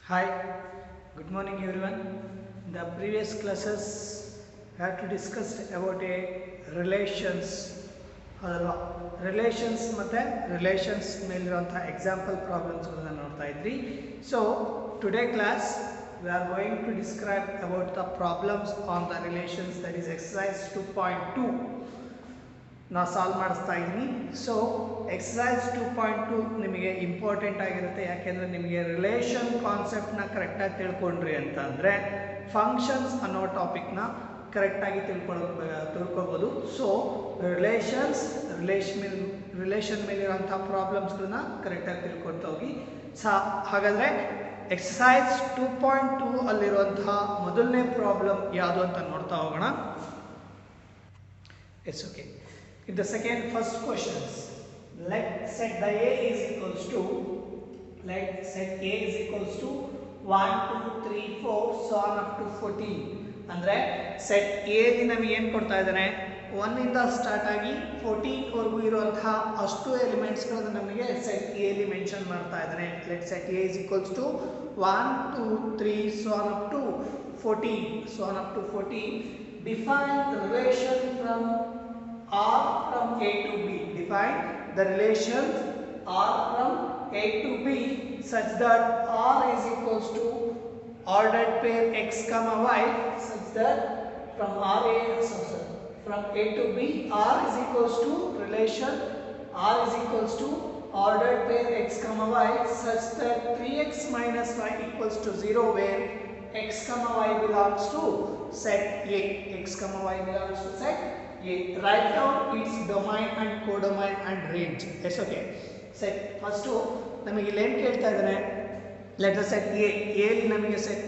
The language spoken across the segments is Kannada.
Hi, good morning everyone. In the previous classes, we have to discuss about a relations. Relations ಮತ್ತು ರಿಲೇಷನ್ಸ್ ಮೇಲಿರುವಂಥ ಎಕ್ಸಾಂಪಲ್ ಪ್ರಾಬ್ಲಮ್ಸ್ಗಳನ್ನ ನೋಡ್ತಾ ಇದ್ರಿ. So today class we are going to describe about the problems on the relations, that is exercise 2.2 ನಾ ಸಾಲ್ವ್ ಮಾಡಿಸ್ತಾ ಇದ್ದೀನಿ. ಸೊ ಎಕ್ಸಸೈಸ್ 2.2 ನಿಮಗೆ ಇಂಪಾರ್ಟೆಂಟ್ ಆಗಿರುತ್ತೆ, ಯಾಕೆಂದರೆ ನಿಮಗೆ ರಿಲೇಷನ್ ಕಾನ್ಸೆಪ್ಟ್ನ ಕರೆಕ್ಟಾಗಿ ತಿಳ್ಕೊಂಡ್ರಿ ಅಂತಂದರೆ ಫಂಕ್ಷನ್ಸ್ ಅನ್ನೋ ಟಾಪಿಕ್ನ ಕರೆಕ್ಟಾಗಿ ತಿಳ್ಕೊಬೋದು. ಸೊ ರಿಲೇಷನ್ ಮೇಲಿರೋಂಥ ಪ್ರಾಬ್ಲಮ್ಸ್ಗಳನ್ನ ಕರೆಕ್ಟಾಗಿ ತಿಳ್ಕೊಳ್ತಾ ಹೋಗಿ. ಹಾಗಾದರೆ ಎಕ್ಸಸೈಸ್ 2.2 ಅಲ್ಲಿರುವಂತಹ ಮೊದಲನೇ ಪ್ರಾಬ್ಲಮ್ ಯಾವುದು ಅಂತ ನೋಡ್ತಾ ಹೋಗೋಣ. It's okay. In the first questions, let set the a is equals to 1 2 3 4 so on up to 14. ಅಂದ್ರೆ ಸೆಟ್ ಎ ಲಿ ನಮಗೆ ಏನು ಕೊಡ್ತಾ ಇದ್ದಾನೆ, 1 ಇಂದ ಸ್ಟಾರ್ಟ್ ಆಗಿ 14 ವರೆಗೂ ಇರುವಂತಹ ಅಷ್ಟು ಎಲಿಮೆಂಟ್ಸ್ ಗಳನ್ನು ನಮಗೆ ಸೆಟ್ ಎ ಲಿ ಮೆನ್ಷನ್ ಮಾಡ್ತಾ ಇದ್ದಾನೆ. Let set A is equals to 1 2 3 so on up to 14. Define the relation from R from A to B. Define the relation R from A to B such that R is equals to ordered pair x comma y such that from from A to B R is equals to relation R is equals to ordered pair x comma y such that 3x minus y equals to 0 where x comma y belongs to set A. X comma y belongs to set A. Write down its domain and codomain and range. Yes, okay. Set first ನಮಗೆ ಇಲ್ಲಿ ಏನು ಕೇಳ್ತಾ ಇದ್ದಾನೆ, ಲೆಟರ್ ಸೆಟ್ ಎ ಲಿ ನಮಗೆ ಸೆಟ್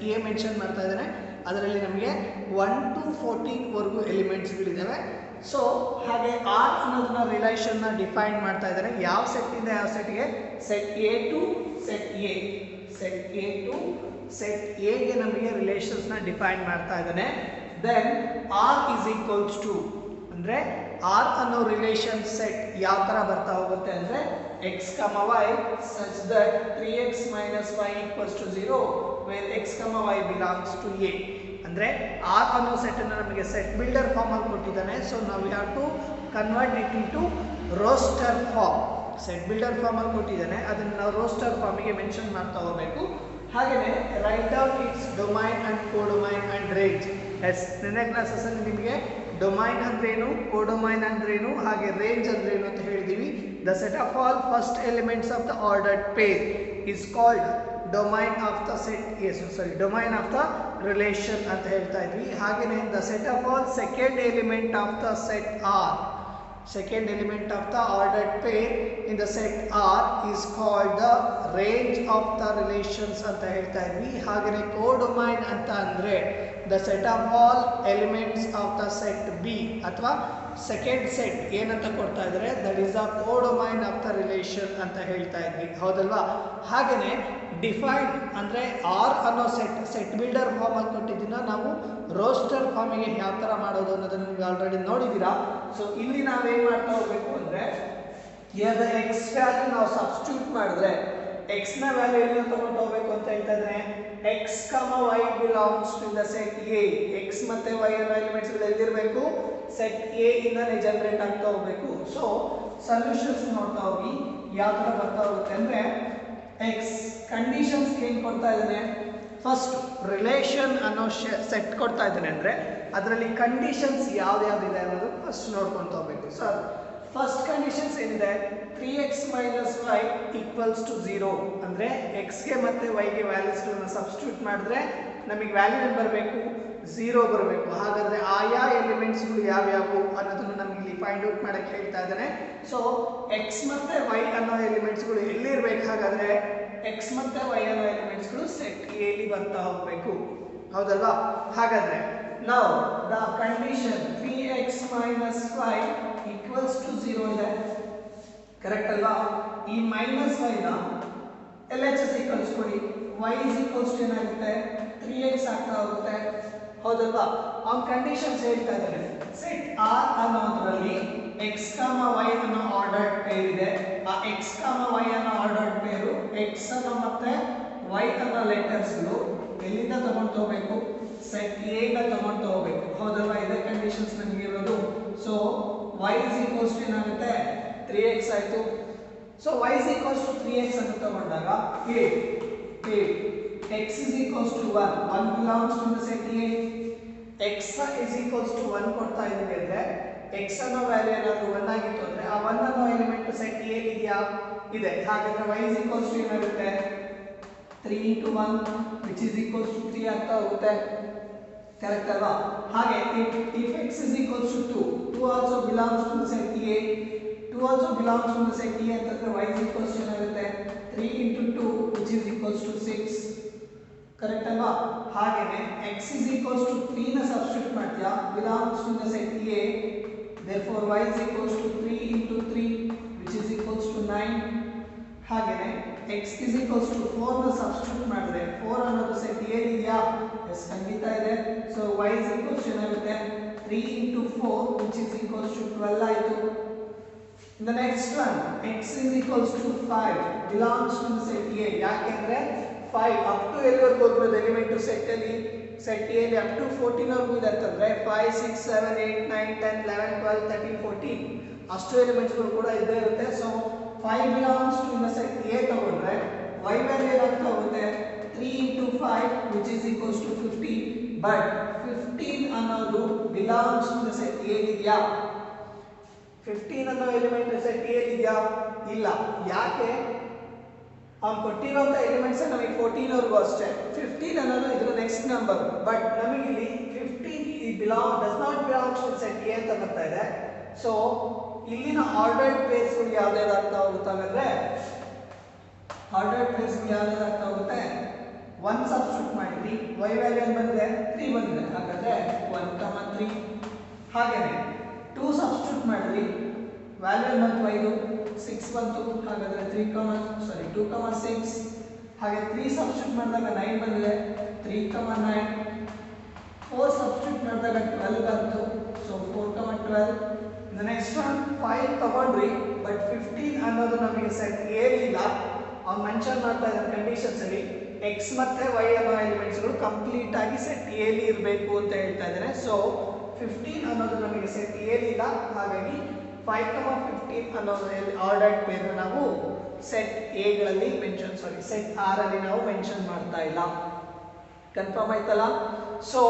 ಎ ಮೆನ್ಷನ್ ಮಾಡ್ತಾ ಇದ್ದಾನೆ. ಅದರಲ್ಲಿ ನಮಗೆ 1 to 14 ವರೆಗೂ ಎಲಿಮೆಂಟ್ಸ್ಗಳಿದ್ದಾವೆ. ಸೊ ಹಾಗೆ ಆರ್ ಅನ್ನೋದನ್ನ ರಿಲೇಷನ್ನ ಡಿಫೈನ್ ಮಾಡ್ತಾ ಇದ್ದಾರೆ. ಯಾವ ಸೆಟ್ಟಿಂದ ಯಾವ ಸೆಟ್ಗೆ, ಸೆಟ್ ಎ ಟು ಸೆಟ್ ಎಗೆ ನಮಗೆ ರಿಲೇಷನ್ಸ್ನ ಡಿಫೈನ್ ಮಾಡ್ತಾ ಇದ್ದಾನೆ. Then R is equals to ಅಂದರೆ ಆರ್ ಅನ್ನೋ ರಿಲೇಷನ್ ಸೆಟ್ ಯಾವ ಥರ ಬರ್ತಾ ಹೋಗುತ್ತೆ ಅಂದರೆ x comma y such that 3x minus y equals to 0 where x comma y belongs to A. ಅಂದರೆ ಆರ್ ಅನ್ನೋ ಸೆಟ್ಟನ್ನು ನಮಗೆ ಸೆಟ್ ಬಿಲ್ಡರ್ ಫಾರ್ಮಲ್ಲಿ ಕೊಟ್ಟಿದ್ದಾನೆ. ಸೊ ನಾವು we have to convert it into roster form. Set builder ಫಾರ್ಮಲ್ಲಿ ಕೊಟ್ಟಿದ್ದಾನೆ, ಅದನ್ನು ನಾವು ರೋಸ್ಟರ್ ಫಾರ್ಮಿಗೆ ಮೆನ್ಷನ್ ಮಾಡ್ತಾ ಹೋಗಬೇಕು. ಹಾಗೆಯೇ right down its domain and codomain and range. Yes, ನಿನ್ನೆ ಕ್ಲಾಸಸ್ಸಲ್ಲಿ ನಿಮಗೆ ಡೊಮೈನ್ ಅಂದ್ರೇನು, ಕೋಡೊಮೈನ್ ಅಂದ್ರೇನು, ಹಾಗೆ ರೇಂಜ್ ಅಂದ್ರೇನು ಅಂತ ಹೇಳಿದ್ದೀವಿ. The set of all first elements of the ordered pair is called domain of the domain of the relation ಅಂತ ಹೇಳ್ತಾ ಇದ್ವಿ. ಹಾಗೆಯೇ the set of all second element of the set R, second element of the ordered pair in the set R is called the range of the relations ಅಂತ ಹೇಳ್ತಾ ಇದ್ವಿ. ಹಾಗೆಯೇ ಕೋಡೊಮೈನ್ ಅಂತ ಅಂದರೆ the set of all elements of the set B ಅಥವಾ ಸೆಕೆಂಡ್ ಸೆಟ್ ಏನಂತ ಕೊಡ್ತಾ ಇದ್ದಾರೆ, that is the codomain of the relation ಅಂತ ಹೇಳ್ತಾ ಇದ್ವಿ, ಹೌದಲ್ವಾ. ಹಾಗೆಯೇ ಡಿಫೈನ್ ಅಂದರೆ ಆರ್ ಅನ್ನೋ ಸೆಟ್ ಬಿಲ್ಡರ್ ಫಾರ್ಮಲ್ಲಿ ಕೊಟ್ಟಿದ್ದನ್ನು ನಾವು ರೋಸ್ಟರ್ ಫಾರ್ಮಿಗೆ ಯಾವ ಥರ ಮಾಡೋದು ಅನ್ನೋದನ್ನು ನೀವು ಆಲ್ರೆಡಿ ನೋಡಿದ್ದೀರಾ. ಸೊ ಇಲ್ಲಿ ನಾವೇನು ಮಾಡ್ತಾ ಹೋಗ್ಬೇಕು ಅಂದರೆ ಇಯರ್ ಎಕ್ಸ್ ವ್ಯಾಲ್ಯೂ ನಾವು ಸಬ್ಸ್ಟಿಟ್ಯೂಟ್ ಮಾಡಿದ್ರೆ ಎಕ್ಸ್ನ ವ್ಯಾಲ್ಯೂ ಎಲ್ಲಿ ತಗೊಂಡು ಹೋಗ್ಬೇಕು ಅಂತ ಹೇಳ್ತಾ ಇದ್ರೆ x comma y belongs to the set A. X ಮತ್ತು ವೈ ಅನ್ನೋ ಎಲಿಮೆಂಟ್ಸ್ಗಳು ಎಲ್ಲಿರಬೇಕು, ಸೆಟ್ ಎ ಇಂದಾನೆ ಜನರೇಟ್ ಆಗ್ತಾ ಹೋಗಬೇಕು. ಸೊ ಸೊಲ್ಯೂಷನ್ಸ್ ನೋಡ್ತಾ ಹೋಗಿ ಯಾವ ಥರ ಬರ್ತಾ ಹೋಗುತ್ತೆ ಅಂದರೆ ಎಕ್ಸ್ ಕಂಡೀಷನ್ಸ್ ಏನು ಕೊಡ್ತಾ ಇದ್ದಾನೆ, ಫಸ್ಟ್ ರಿಲೇಷನ್ ಅನ್ನೋ ಸೆಟ್ ಕೊಡ್ತಾ ಇದ್ದಾನೆ ಅಂದರೆ ಅದರಲ್ಲಿ ಕಂಡೀಷನ್ಸ್ ಯಾವ್ದ್ಯಾವ್ದಿದೆ ಅನ್ನೋದು ಫಸ್ಟ್ ನೋಡ್ಕೊಳ್ತಾ ಹೋಗ್ಬೇಕು. ಸರ್ ಫಸ್ಟ್ ಕಂಡೀಷನ್ಸ್ ಏನಿದೆ, 3x minus y equals to 0 ಅಂದರೆ ಎಕ್ಸ್ಗೆ ಮತ್ತು ವೈಗೆ ವ್ಯಾಲ್ಯೂಸ್ಗಳನ್ನ ಸಬ್ಸ್ಟಿಟ್ಯೂಟ್ ಮಾಡಿದ್ರೆ ನಮಗೆ ವ್ಯಾಲ್ಯೂ ಏನು ಬರಬೇಕು, 0 ಬರಬೇಕು. ಹಾಗಾದರೆ ಆಯಾ ಎಲಿಮೆಂಟ್ಸ್ಗಳು ಯಾವ್ಯಾವು ಅನ್ನೋದನ್ನು ನಮಗೆ ಇಲ್ಲಿ ಫೈಂಡ್ ಔಟ್ ಮಾಡೋಕ್ಕೆ ಹೇಳ್ತಾ ಇದ್ದಾನೆ. ಸೊ ಎಕ್ಸ್ ಮತ್ತು ವೈ ಅನ್ನೋ ಎಲಿಮೆಂಟ್ಸ್ಗಳು ಎಲ್ಲಿರ್ಬೇಕು, ಹಾಗಾದರೆ ಎಕ್ಸ್ ಮತ್ತು ವೈ ಅನ್ನೋ ಎಲಿಮೆಂಟ್ಸ್ಗಳು ಸೆಟ್ ಎಲಿ ಬರ್ತಾ ಹೋಗಬೇಕು, ಹೌದಲ್ವಾ. ಹಾಗಾದರೆ ನಾವು the condition 3x minus y equals to 0 ಇದೆ, ಕರೆಕ್ಟ್ ಅಲ್ವಾ. ಈ ಮೈನಸ್ ವೈನ ಎಲ್ ಎಚ್ ಎಸ್ ಈಕ್ವಲ್ಸ್ ಕೊಡಿ, y is equals to ಏನಾಗುತ್ತೆ 3x ಆಗ್ತಾ ಹೋಗುತ್ತೆ, ಹೌದಲ್ವಾ. ಆನ್ ಕಂಡೀಷನ್ಸ್ ಹೇಳ್ತಾ ಇದ್ದಾರೆ, ಸೆಟ್ ಆರ್ ಅನ್ನೋದ್ರಲ್ಲಿ x, y ಅನ್ನೋ ಆರ್ಡರ್ಡ್ ಪೇರ್ ಇದೆ. ಆ x, y ಅನ್ನೋ ಆರ್ಡರ್ಡ್ ಪೇರು x ಅನ್ನು ಮತ್ತೆ y ಅನ್ನೋ ಲೆಟರ್ಸ್ಗಳು ಎಲ್ಲಿಂದ ತಗೊಂಡು ಹೋಗಬೇಕು, ಸೆಟ್ ಎ ಗೆ ತಗೊಂಡು ಹೋಗಬೇಕು. ಹೌದಲ್ವಾ? ಇದೇ ಕಂಡೀಷನ್ಸ್ ನಮಗೆ ಇರೋದು. So y is equals to ಏನಾಗುತ್ತೆ 3x ಆಯ್ತು. So y is equals to 3x ಅಂತ ತಗೊಂಡಾಗ x is equals to 1 belongs to the set A. x is equals to 1 ಕೊಡ್ತಾ ಇದೀವಿ ಅಂದ್ರೆ x ಅನ್ನೋ ವ್ಯಾಲ್ಯೂ ಏನಾದರೂ 1 ಆಗಿತ್ತು ಅಂದ್ರೆ ಆ 1 ಅನ್ನೋ ಎಲಿಮೆಂಟ್ ಸೆಟ್ A ಇದೆಯಾ? ಇದೆ. ಹಾಗಾದ್ರೆ y is equals to ಏನಾಗುತ್ತೆ 3 into 1 which is equals to 3 ಆಗ್ತಾ ಹೋಗುತ್ತೆ. ಕರೆಕ್ಟ್ ಅಲ್ವಾ? ಹಾಗೆ if x is equals to 2 also belongs to the set A. 2 also belongs to the set A ಅಂತಂದ್ರೆ y is equals to ಏನಾಗುತ್ತೆ 3 into 2 which is equals to 6. Correct ಅಲ್ವಾ? ಹಾಗೇನೆ x is equals to 3 ನ ಸಬ್ಸ್ಟಿಟ್ಯೂಟ್ ಮಾಡ್ತೀಯಾ belongs to the set A. therefore y is equals to 3 into 3 which is equals to 9. ಹಾಗೇನೆ x is equals to 4 ನ ಸಬ್ಸ್ಟಿಟ್ಯೂಟ್ ಮಾಡಿದ್ರೆ 4 ಅನ್ನೋದು ಸೆಟ್ A ಇದೆಯಾ? ಎಸ್, ಖಂಡಿತ ಇದೆ. So y is equals to ಏನಾಗುತ್ತೆ 3 into 4 which is equals to 12 ಆಯಿತು. The next one, x is equals to 5 belongs to the set A. ಯಾಕೆಂದ್ರೆ 5 ಅಪ್ ಟು ಎಲ್ಲಿವರೆಗೂ ಹೋಗ್ಬೋದು ಎಲಿಮೆಂಟ್ ಸೆಟ್ ಅಲ್ಲಿ, ಸೆಟ್ ಎ ಅಲ್ಲಿ ಅಪ್ ಟು 14 ವರೆಗೂ ಇದೆ ಅಂತಂದ್ರೆ 5 6 7 8 9 10 11 12 13 14 ಅಷ್ಟು ಎಲಿಮೆಂಟ್ಸ್ಗಳು ಕೂಡ ಇದ್ದೇ ಇರುತ್ತೆ. So 5 belongs to the set A ತಗೊಂಡ್ರೆ y ವ್ಯಾಲ್ಯೂ ಏನಾಗ್ತಾ ಹೋಗುತ್ತೆ 3 into 5 which is equals to 15. But 15 ಅನ್ನೋದು belongs to the set A ಇದೆಯಾ? 15 ಅನ್ನೋ ಎಲಿಮೆಂಟ್ ಸೆಟ್ A ಇದೆಯಾ? ಇಲ್ಲ. ಯಾಕೆ? ಅವ್ನು ಕೊಟ್ಟಿರೋಂಥ ಎಲಿಮೆಂಟ್ಸ್ ನಮಗೆ 14 ವರೆಗೂ ಅಷ್ಟೇ. 15 ಅನ್ನೋದು ಇದರ ನೆಕ್ಸ್ಟ್ ನಂಬರ್. ಬಟ್ ನಮಗೆ ಇಲ್ಲಿ 15 does not belongs to set A ಅಂತ ಬರ್ತಾ ಇದೆ. ಸೊ ಇಲ್ಲಿನ ಆರ್ಡರ್ಡ್ ಪೇರ್ಸ್ಗಳು ಯಾವ್ದಾಗ್ತಾ ಹೋಗುತ್ತೆ ಅಂದ್ರೆ ಆರ್ಡರ್ಡ್ ಪೇರ್ಸ್ಗಳು ಯಾವ್ದಾಗ್ತಾ ಹೋಗುತ್ತೆ 1 ಸಬ್ಸ್ಟಿಟ್ಯೂಟ್ ಮಾಡಿದ್ವಿ, y ವ್ಯಾಲ್ಯೂ ಏನು ಬಂದಿದೆ 3 ಬಂದಿದೆ. ಹಾಗಾದ್ರೆ 1, 3. ಹಾಗೇನೆ 2 ಸಬ್ಸ್ಟಿಟ್ಯೂಟ್ ಮಾಡಿದ್ವಿ, ವ್ಯಾಲ್ಯೂ ಬಂತು 5 6 ಬಂತು. ಹಾಗಾದ್ರೆ 2, 6. ಹಾಗೆ 3 ಸಬ್ಸ್ಟಿಟ್ಯೂಟ್ ಮಾಡಿದಾಗ 9 ಬಂದಿದೆ 3, 9. 4 ಸಬ್ಸ್ಟಿಟ್ಯೂಟ್ ಮಾಡಿದಾಗ 12 ಬಂತು. ಸೊ 4, 12. The next one 5 ತಗೊಂಡ್ರಿ, ಬಟ್ 15 ಅನ್ನೋದು ನಮಗೆ ಸೆಟ್ ಎ ಇಲ್ಲ. ಅವ್ನು ಮೆನ್ಷನ್ ಮಾಡ್ತಾ ಇದ್ದಾರೆ ಕಂಡೀಷನ್ಸ್ ಅಲ್ಲಿ x ಮತ್ತೆ y ಅನ್ನೋ ಎಲಿಮೆಂಟ್ಸ್ಗಳು ಕಂಪ್ಲೀಟ್ ಆಗಿ ಸೆಟ್ ಎ ಅಲ್ಲಿ ಇರಬೇಕು ಅಂತ ಹೇಳ್ತಾ ಇದ್ದಾರೆ. ಸೊ 15 ಅನ್ನೋದು ನಮಗೆ ಸೆಟ್ ಎ ಇಲ್ಲ. ಹಾಗಾಗಿ 5, 15 ಅನ್ನೋ ಆರ್ಡರ್ಡ್ ಪೇರ್ ನಾವು ಸೆಟ್ ಎ ಗಳಲ್ಲಿ ಸೆಟ್ ಆರ್ ಅಲ್ಲಿ ನಾವು ಮೆನ್ಷನ್ ಮಾಡ್ತಾ ಇಲ್ಲ. ಕನ್ಫರ್ಮ್ ಆಯ್ತಲ್ಲ? ಸೊ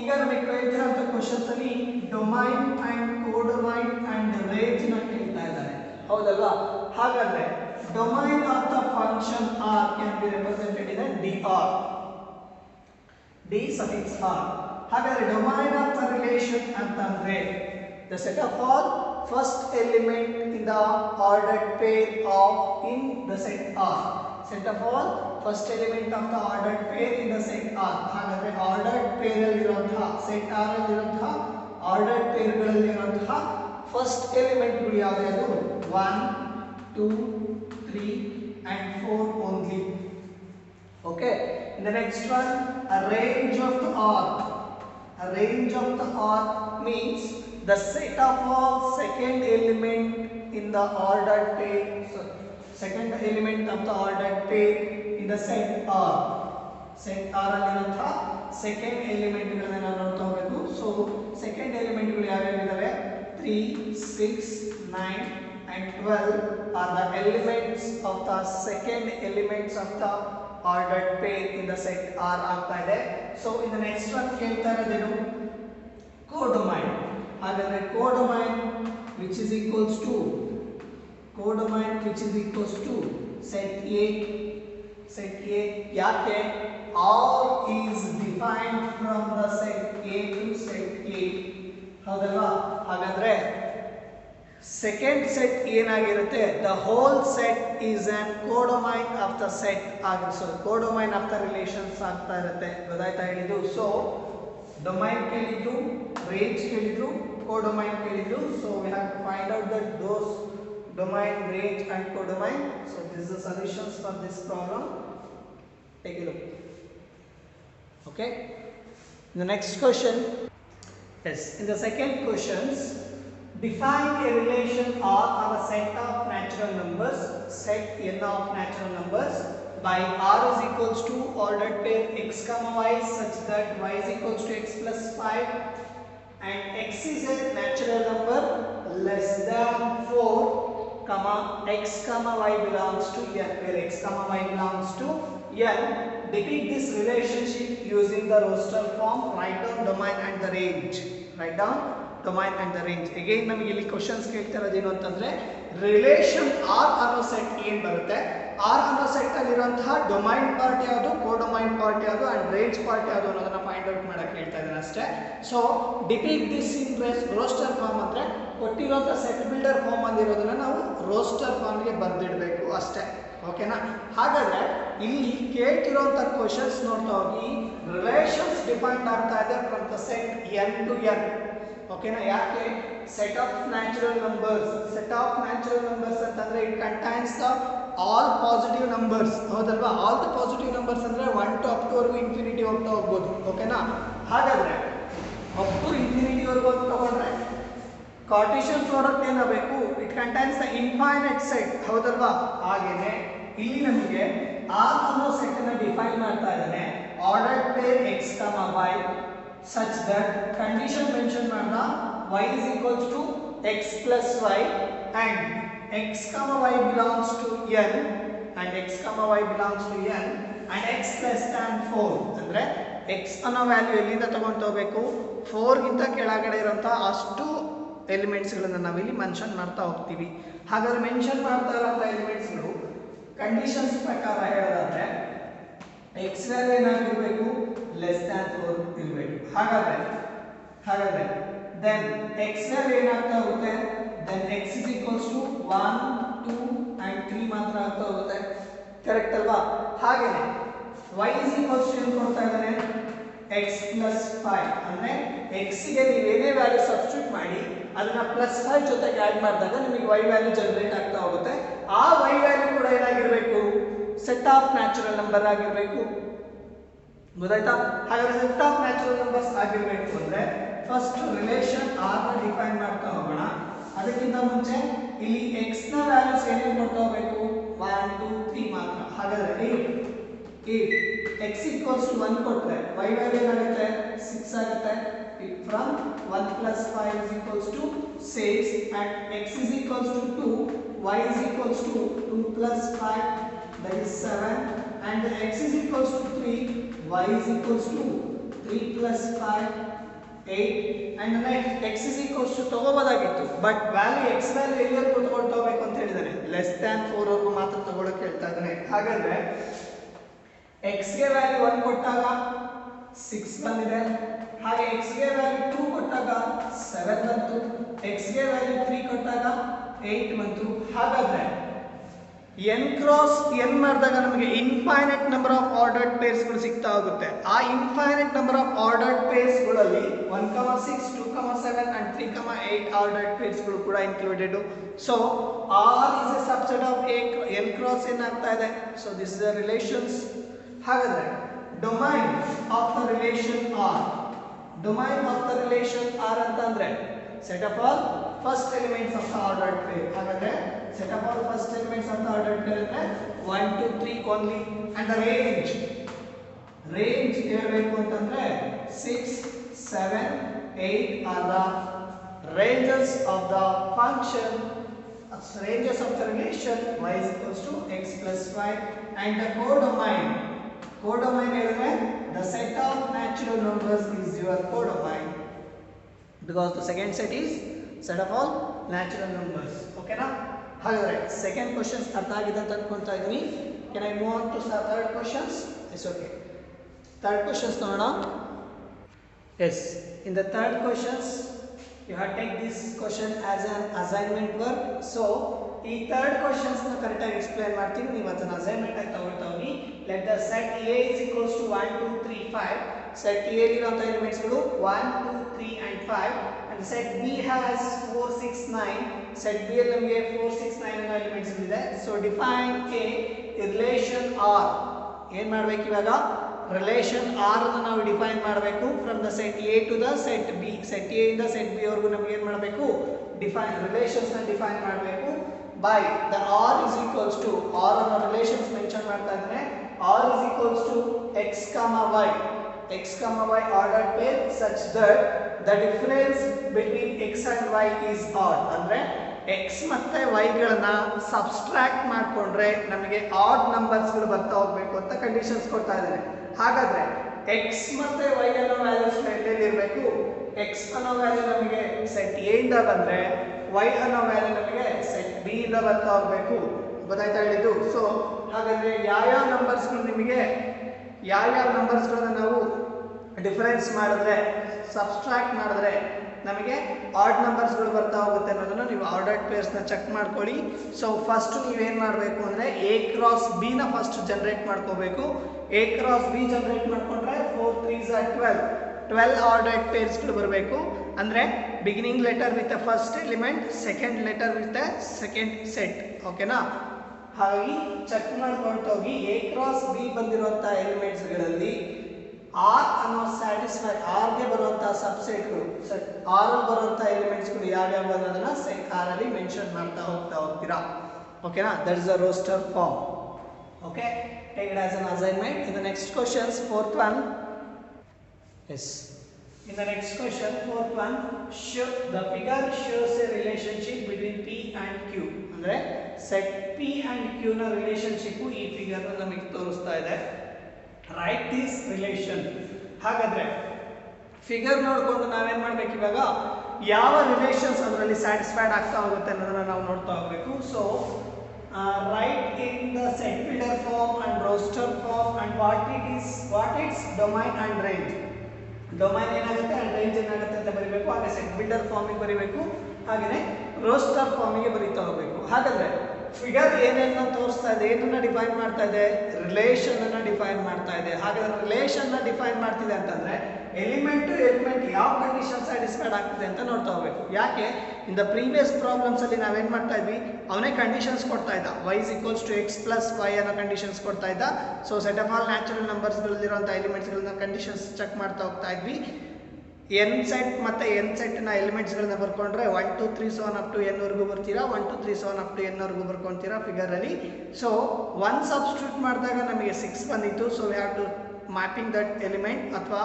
ಈಗ ನಮಗೆ ಕೇಳ್ತಿರೋಂಥ ಕ್ವಶನ್ಸ್ ಅಲ್ಲಿ domain and codomain and range ನ ಕೇಳ್ತಾ ಇದ್ದಾರೆ. ಹೌದಲ್ವಾ? ಹಾಗಾದ್ರೆ domain of the function R can be represented in dr, d suffix r. ಹಾಗಾದ್ರೆ ಡೊಮೈನ್ ಆಫ್ ದ ರಿಲೇಷನ್ ಅಂತಂದ್ರೆ the set of all first element in the ordered pair of in the set R. Set of all first element of the ordered pair in the set R. ಹಾಗಾದ್ರೆ ordered pair ಅಲ್ಲಿರುವಂತಹ set R ಅಲ್ಲಿರುವಂತಹ ordered pair ಗಳಲ್ಲಿರುವಂತಹ first element ಗಳು ಯಾವ್ಯಾವುದು 1 2 3 and 4 only. Okay, in the next one a range of the R. A range of the R means the set of all second element in the ordered pair. So second element of the ordered pair in the set R. Set R ಅಲ್ಲಿರುವಂತಹ ಸೆಕೆಂಡ್ ಎಲಿಮೆಂಟ್ ಗಳನ್ನ ನಾವು ನೋಡ್ತಾ ಹೋಗಬೇಕು. ಸೊ ಸೆಕೆಂಡ್ ಎಲಿಮೆಂಟ್ ಗಳು ಯಾವ್ಯಾವ ಇದಾವೆ 3 6 9 and 12 are the elements of the second elements of the ordered pair in the set R ಆಗ್ತಾ ಇದೆ. So in the next one ಕೇಳ್ತಾ ಇರೋದೇನು ಕೋಡೊಮೈನ್. ಹಾಗಾದ್ರೆ ಕೋಡೊಮೈನ್ which is equals to set A. ಯಾಕೆ R is defined from the set A to set A. ಹೌದಲ್ವಾ? ಹಾಗಾದ್ರೆ ಸೆಕೆಂಡ್ ಸೆಟ್ ಏನಾಗಿರುತ್ತೆ the whole set is an codomain of the set ಆಗಿರುತ್ತೆ. codomain of the relations ಆಗ್ತಾ ಇರುತ್ತೆ. ಗೊತ್ತಾಯ್ತಾ ಹೇಳಿದ್ದು? ಸೊ ಡೊಮೈನ್ ಕೇಳಿದ್ರು, ರೇಂಜ್ ಕೇಳಿದ್ರು, codomain ಕೇಳಿದ್ರು. So we have to find out that those domain, range and codomain. So this is the solutions for this problem. Take a look. Okay, the next question. Yes, in the second questions, define a relation R of a set of natural numbers, set n of natural numbers by R is equals to ordered pair x comma y such that y is equals to x plus 5 and x is a natural number less than 4 comma x comma y belongs to n, where x comma y belongs to n. Depict this relationship using the roster form. Write down domain and the range. Write down domain and the range. Again ನಮಗೆ ಇಲ್ಲಿ ಕ್ವೆಶ್ಚನ್ಸ್ ಕೇಳ್ತಿರೋದು ಏನು ಅಂತಂದ್ರೆ ರಿಲೇಷನ್ R ಅನ್ನೋ ಸೆಟ್ ಏನು ಬರುತ್ತೆ, R ಅನ್ನೋ ಸೆಟ್ ಅಲ್ಲಿ ಇರುವಂತಹ ಡೊಮೈನ್ ಪಾರ್ಟ್ ಯಾವುದು, ಕೋಡೊಮೈನ್ ಪಾರ್ಟ್ ಯಾವುದು ಅಂಡ್ ರೇಂಜ್ ಪಾರ್ಟ್ ಯಾವುದು ಅನ್ನೋದನ್ನ ಫೈಂಡ್ ಔಟ್ ಮಾಡಕ್ಕೆ ಹೇಳ್ತಾ ಇದ್ದಾರೆ ಅಷ್ಟೇ. So depict this in roster form ಅಂದ್ರೆ ಕೊಟ್ಟಿರುವಂತ ಸೆಟ್ ಬಿಲ್ಡರ್ ಫಾರ್ಮ್ ಅಲ್ಲಿ ಇರೋದನ್ನ ನಾವು ರೋಸ್ಟರ್ ಫಾರ್ಮ್ ಗೆ ಬರೆದಿಡಬೇಕು ಅಷ್ಟೇ. ಓಕೆನಾ? ಹಾಗಾದ್ರೆ ಇಲ್ಲಿ ಕೇಳ್ತಿರೋಂಥ ಕ್ವೆಶ್ಚನ್ಸ್ ನೋಡ್ತಾ ಹೋಗಿ ರಿಲೇಷನ್ಸ್ ಡಿಫೈನ್ ಆಗ್ತಾ ಇದೆ from the set n to n. ಓಕೆನಾ? ಯಾಕೆ set of natural numbers, set of natural numbers ಅಂತಂದ್ರೆ it contains the all positive numbers. ಹೌದಲ್ವಾ? ಆಲ್ ದ ಪಾಸಿಟಿವ್ ನಂಬರ್ಸ್ ಅಂದ್ರೆ 1 to up to ವರೆಗೂ ಇನ್ಫಿನಿಟಿ ಹೋಗ್ತಾ ಹೋಗ್ಬೋದು. ಓಕೆನಾ? ಹಾಗಾದ್ರೆ ಅಪ್ ಟು ಇನ್ಫಿನಿಟಿ ವರೆಗೂ ತಗೊಂಡ್ರೆ ಕಾರ್ಟಿಷಿಯನ್ ಪ್ರಾಡಕ್ಟ್ ಏನಾಗಬೇಕು, it contains the infinite set. ಹೌದಲ್ವಾ? ಹಾಗೇನೆ ಇಲ್ಲಿ ನಮಗೆ R ಅನ್ನೋ ಸೆಟ್ ಅನ್ನು ಡಿಫೈನ್ ಮಾಡ್ತಾ ಇದ್ದಾನೆ, ordered pair x, y such that condition mention ಮಾಡ್ದ y is equals to x plus y and x, y belongs to n and x, y belongs to n and x less than 4 ಅಂದ್ರೆ x ಅನ್ನೋ ವ್ಯಾಲ್ಯೂ ಎಲ್ಲಿಂದ ತಗೊಂಡು ಹೋಗಬೇಕು, 4 ಗಿಂತ ಕೆಳಗಡೆ ಇರುವಂತ ಅಷ್ಟು ಎಲಿಮೆಂಟ್ಸ್ ಗಳನ್ನ ನಾವಿಲ್ಲಿ ಮೆನ್ಷನ್ ಮಾಡ್ತಾ ಹೋಗ್ತೀವಿ. ಹಾಗಾದ್ರೆ ಮೆನ್ಷನ್ ಮಾಡ್ತಾ ಇರುವಂತ ಎಲಿಮೆಂಟ್ಸ್ ಗಳು ಕಂಡೀಷನ್ಸ್ ಪ್ರಕಾರ ಹೇಳೋದಾದ್ರೆ x ವ್ಯಾಲ್ಯೂ ಏನಾಗಿರಬೇಕು, ಲೆಸ್ ದ್ಯಾನ್ 4 ಇರಬೇಕು. ಹಾಗಾದ್ರೆ ದೆನ್ x ವ್ಯಾಲ್ಯೂ ಏನಾಗ್ತಾ ಹೋಗುತ್ತೆ, then x is equals to 1 2 and 3 ಮಾತ್ರ ಆಗ್ತಾ ಹೋಗುತ್ತೆ. ಕರೆಕ್ಟ್ ಅಲ್ವಾ? ಹಾಗೇನೆ y is equals to ಏನು ಕೊಡ್ತಾ ಇದ್ದಾನೆ, x plus 5 ಅಂದ್ರೆ x ಗೆ ನೀವು ಏನೇ ವ್ಯಾಲ್ಯೂ ಸಬ್ಸ್ಟಿಟ್ಯೂಟ್ ಮಾಡಿ ಅದನ್ನ ಪ್ಲಸ್ 5 ಜೊತೆಗೆ ಆಡ್ ಮಾಡಿದಾಗ ನಿಮಗೆ y ವ್ಯಾಲ್ಯೂ ಜನರೇಟ್ ಆಗ್ತಾ ಹೋಗುತ್ತೆ. ಆ y ವ್ಯಾಲ್ಯೂ ಕೂಡ ಏನಾಗಿರಬೇಕು, ಸೆಟ್ ಆಫ್ ನ್ಯಾಚುರಲ್ ನಂಬರ್ ಆಗಿರಬೇಕು. ಗೊತ್ತಾಯ್ತಾ? ಹಾಗಾದ್ರೆ ಸೆಟ್ ಆಫ್ ನ್ಯಾಚುರಲ್ ನಂಬರ್ಸ್ ಆಗಿರಬೇಕು ಅಂದ್ರೆ ಫಸ್ಟ್ ರಿಲೇಷನ್ R ನ ಡಿಫೈನ್ ಮಾಡ್ತಾ ಹೋಗೋಣ. ಅದಕ್ಕಿಂತ ಮುಂಚೆ ಇಲ್ಲಿ x ನ ವ್ಯಾಲ್ಯೂಸ್ ಏನೇನು ಕೊಡ್ತಾ ಹೋಗಬೇಕು, 1 2 3 ಮಾತ್ರ. ಹಾಗಾದ್ರೆ 8 x equals to 1 ಕೊಟ್ಟರೆ y ವ್ಯಾಲ್ಯೂ ಏನಾಗುತ್ತೆ, 6 ಆಗುತ್ತೆ. from 1 plus 5 is equals to 6 and x is equals to 2, y is equals to 2 plus 5 that is 7 and x is equals to 3, y is equals to 3 plus 5 8 and next x is equals to ತಗೋಬೋದಾಗಿತ್ತು ಬಟ್ ವ್ಯಾಲ್ಯೂ x ವ್ಯಾಲ್ಯೂ ಎಲ್ಲಿವರೆಗೂ ತಗೊಳ್ಬೇಕು ಅಂತ ಹೇಳಿದಾನೆ, ಲೆಸ್ ದ್ಯಾನ್ 4 ವರೆಗೂ ಮಾತ್ರ ತಗೊಳ್ಳೋಕೆ ಹೇಳ್ತಾ ಇದ್ದಾನೆ. ಹಾಗಾದ್ರೆ x ಗೆ ವ್ಯಾಲ್ಯೂ 1 ಕೊಟ್ಟಾಗ 6 ಬಂದಿದೆ, ಹಾಗೆ x ಗೆ ವ್ಯಾಲ್ಯೂ 2 ಕೊಟ್ಟಾಗ 7 ಬಂತು, x ಗೆ ವ್ಯಾಲ್ಯೂ 3 ಕೊಟ್ಟಾಗ 8 ಬಂತು. ಹಾಗಾದ್ರೆ n ಕ್ರಾಸ್ n ಮಾಡಿದಾಗ ನಮಗೆ infinite number of ordered pairs ಗಳು ಸಿಗ್ತಾ ಹೋಗುತ್ತೆ. ಆ infinite number of ordered pairs ಗಳಲ್ಲಿ 1, 6, 2, 7 and 3, 8 ಆರ್ಡರ್ಡ್ ಪೇರ್ಸ್ ಗಳು ಕೂಡ included. So R is a subset of n cross n ಆಗ್ತಾ ಇದೆ. So this is the relations. ಹಾಗಾದ್ರೆ domain of the relation R, domain of the relation R ಅಂತಂದ್ರೆ set of all first elements of the ordered pair. ಹಾಗಾದ್ರೆ set of all first elements of the ordered pair ಅಂದ್ರೆ 1 2 3 only and the range ಹೇಳಬೇಕು ಅಂತಂದ್ರೆ 6 7 8 are the ranges of the function, ranges of the relation y is equals to x plus 5 and the codomain ಹೇಳಿದ್ರೆ the set of natural numbers is your codomain because the second set is set of all natural numbers. Okay na? ಹಾಗಾದ್ರೆ ಸೆಕೆಂಡ್ ಕ್ವೆಶ್ಚನ್ಸ್ ಅರ್ಥ ಆಗಿದೆ ಅಂತ ಅನ್ಕೊಂತಾ ಇದೀನಿ. Can I move on to the third questions? Yes, okay. Third questions ನೋಡೋಣ. Yes, in the third questions you have to take this question as an assignment work. So ಈ ಥರ್ಡ್ ಕ್ವೆಶ್ಚನ್ಸ್ ನ ಕರೆಕ್ಟ್ ಆಗಿ ಎಕ್ಸ್ಪ್ಲೈನ್ ಮಾಡ್ತೀನಿ, ನೀವು ಅದನ್ನ ಅಸೈನ್ಮೆಂಟ್ ಆಗಿ ತಗೊಳ್ತಾ ಹೋಗಿ. ಲೆಟ್ ದ set A is equals to 1 2 3 5. Set A ಇರುವಂತ ಎಲಿಮೆಂಟ್ಸ್ ಗಳು 1 2 3 and 5 and set B has 4 6 9. set B ಅಲ್ಲಿ ನಮಗೆ 4 6 9 ಅನ್ನೋ ಎಲಿಮೆಂಟ್ಸ್ ಇದೆ. So define A relation R. ಏನು ಮಾಡಬೇಕು ಇವಾಗ, ರಿಲೇಷನ್ R ಅನ್ನು ನಾವು ಡಿಫೈನ್ ಮಾಡಬೇಕು from the set A to the set B. Set A ಇಂದ ಸೆಟ್ B ವರೆಗೂ ನಮಗೆ ಏನು ಮಾಡಬೇಕು, ರಿಲೇಷನ್ಸ್ ನ ಡಿಫೈನ್ ಮಾಡಬೇಕು. by the r is equals to r ಅನ್ನೋ ರಿಲೇಷನ್ಸ್ ಮೆನ್ಷನ್ ಮಾಡ್ತಾ ಇದ್ದಾನೆ. r is equals to x comma y ordered pair such that the difference between x and y is odd. ಅಂದ್ರೆ x ಮತ್ತೆ y ಗಳನ್ನ ಸಬ್ಸ್ಟ್ರಾಕ್ಟ್ ಮಾಡ್ಕೊಂಡ್ರೆ ನಮಗೆ ಆಡ್ ನಂಬರ್ಸ್ ಗಳು ಬರ್ತಾ ಹೋಗ್ಬೇಕು ಅಂತ ಕಂಡೀಷನ್ಸ್ ಕೊಡ್ತಾ ಇದ್ದಾರೆ. ಹಾಗಾದ್ರೆ x ಮತ್ತೆ y ಅನ್ನೋ ವ್ಯಾಲ್ಯೂಸ್ ಎಲ್ಲಿ ಇರಬೇಕು? x ಅನ್ನೋ ವ್ಯಾಲ್ಯೂ ನಮಗೆ ಸೆಟ್ a ಇಂದ ಬಂದ್ರೆ y ಅನ್ನೋ ವ್ಯಾಲ್ಯೂ ನಮಗೆ ಸೆಟ್ b ಇಂದ ಬರ್ತಾ ಹೋಗ್ಬೇಕು. ಗೊತ್ತಾಯ್ತಾ ಹೇಳಿದ್ದು? ಸೊ ಹಾಗಾದ್ರೆ ಯಾವ ನಂಬರ್ಸ್ಗಳು ನಿಮಗೆ ಯಾವ ನಂಬರ್ಸ್ಗಳನ್ನ ನಾವು ಡಿಫರೆನ್ಸ್ ಮಾಡಿದ್ರೆ ಸಬ್ಸ್ಟ್ರಾಕ್ಟ್ ಮಾಡಿದ್ರೆ ನಮಗೆ ಆಡ್ ನಂಬರ್ಸ್ಗಳು ಬರ್ತಾ ಹೋಗುತ್ತೆ ಅನ್ನೋದನ್ನ ನೀವು ಆರ್ಡರ್ಡ್ ಪೇರ್ಸ್ನ ಚೆಕ್ ಮಾಡ್ಕೊಳ್ಳಿ. ಸೊ ಫಸ್ಟ್ ನೀವೇನು ಮಾಡಬೇಕು ಅಂದರೆ a ಕ್ರಾಸ್ b ನ ಫಸ್ಟ್ ಜನರೇಟ್ ಮಾಡ್ಕೋಬೇಕು. a ಕ್ರಾಸ್ b ಜನರೇಟ್ ಮಾಡ್ಕೊಂಡ್ರೆ 4 3s are 12 ಆರ್ಡರ್ಡ್ ಪೇರ್ಸ್ಗಳು ಬರಬೇಕು. ಅಂದರೆ beginning letter with the first element, second letter with the second set. ಓಕೆನಾ? ಹಾಗಾಗಿ ಚೆಕ್ ಮಾಡ್ಕೊಳ್ತಾ ಹೋಗಿ a ಕ್ರಾಸ್ b ಬಂದಿರುವಂಥ ಎಲಿಮೆಂಟ್ಸ್ಗಳಲ್ಲಿ ಆರ್ ಅನ್ನೋ ಸ್ಯಾಟಿಸ್ಫೈ ಆರ್ಗೆ ಬರುವಂತಹ ಸಬ್ಸೆಟ್ಗಳು ಆರ್ ಅಲ್ಲಿ ಬರುವಂತಹ ಎಲಿಮೆಂಟ್ಸ್ಗಳು ಯಾವ್ಯಾವ ಅನ್ನೋದನ್ನ ಸೆಟ್ ಆರ್ ಅಲ್ಲಿ ಮೆನ್ಷನ್ ಮಾಡ್ತಾ ಹೋಗ್ತೀರಾ. ಓಕೆನಾ? That is the roster form. Okay, take it as an assignment. In the next questions, fourth one. Yes. In the next question, fourth one, show the figure shows a relationship between P and Q. ಅಂದ್ರೆ set P and Q ನ ರಿಲೇಶನ್ಶಿಪ್ ಈ ಫಿಗರ್ ನಮಗೆ ತೋರಿಸ್ತಾ ಇದೆ. Write this relation. ಹಾಗಾದ್ರೆ ಫಿಗರ್ ನೋಡ್ಕೊಂಡು ನಾವೇನ್ ಮಾಡ್ಬೇಕು ಇವಾಗ? ಯಾವ ರಿಲೇಷನ್ಸ್ ಅದರಲ್ಲಿ ಸ್ಯಾಟಿಸ್ಫೈಡ್ ಆಗ್ತಾ ಹೋಗುತ್ತೆ ಅನ್ನೋದನ್ನ ನಾವು ನೋಡ್ತಾ ಹೋಗ್ಬೇಕು. So write in the set builder form and roster form and what it's domain and range. Domain ಏನಾಗುತ್ತೆ ಅಂಡ್ ರೇಂಜ್ ಏನಾಗುತ್ತೆ ಅಂತ ಬರೀಬೇಕು. ಹಾಗೆ ಸೆಟ್ ಬಿಲ್ಡರ್ ಫಾರ್ಮಿಗೆ ಬರೀಬೇಕು, ಹಾಗೆಯೇ ರೋಸ್ಟರ್ ಫಾರ್ಮಿಗೆ ಬರೀತಾ ಹೋಗ್ಬೇಕು. ಹಾಗಾದ್ರೆ ಫಿಗರ್ ಏನೇನ ತೋರಿಸ್ತಾ ಇದೆ, ಏನನ್ನ ಡಿಫೈನ್ ಮಾಡ್ತಾ ಇದೆ? ರಿಲೇಷನ್ ಅನ್ನ ಡಿಫೈನ್ ಮಾಡ್ತಾ ಇದೆ. ಹಾಗಾದ್ರೆ ರಿಲೇಷನ್ ನ ಡಿಫೈನ್ ಮಾಡ್ತಿದೆ ಅಂತಂದ್ರೆ ಎಲಿಮೆಂಟ್ ಟು ಎಲಿಮೆಂಟ್ ಯಾವ ಕಂಡೀಷನ್ ಸ್ಯಾಟಿಸ್ಫೈಡ್ ಆಗ್ತಿದೆ ಅಂತ ನೋಡ್ತಾ ಹೋಗ್ಬೇಕು. ಯಾಕೆ ಇನ್ ದ ಪ್ರೀವಿಯಸ್ ಪ್ರಾಬ್ಲಮ್ಸ್ ಅಲ್ಲಿ ನಾವೇನ್ ಮಾಡ್ತಾ ಇದ್ವಿ, ಅವನೇ ಕಂಡೀಷನ್ಸ್ ಕೊಡ್ತಾ ಇದ್ದ. y is equals to x plus y ಅನ್ನೋ ಕಂಡೀಷನ್ಸ್ ಕೊಡ್ತಾ ಇದ್ದ. So set of all natural numbers ಗಳಲ್ಲಿರುವಂತಹ ಎಲಿಮೆಂಟ್ಸ್ ಗಳನ್ನ ಕಂಡೀಷನ್ಸ್ ಚೆಕ್ ಮಾಡ್ತಾ ಹೋಗ್ತಾ ಇದ್ವಿ. n ಸೆಟ್ ಮತ್ತೆ n ಸೆಟ್ ನ ಎಲಿಮೆಂಟ್ಸ್ ಗಳನ್ನ ಬರ್ಕೊಂಡ್ರೆ 1 2 3 so on up to n ವರೆಗೂ ಬರ್ತೀರಾ, 1 2 3 so on up to n ವರೆಗೂ ಬರ್ಕೊಂತೀರಾ ಫಿಗರ್ ಅಲ್ಲಿ. ಸೊ 1 ಸಬ್ಸ್ಟಿಟ್ಯೂಟ್ ಮಾಡಿದಾಗ ನಮಗೆ 6 ಬಂದಿತ್ತು. So we have to mapping that element ಅಥವಾ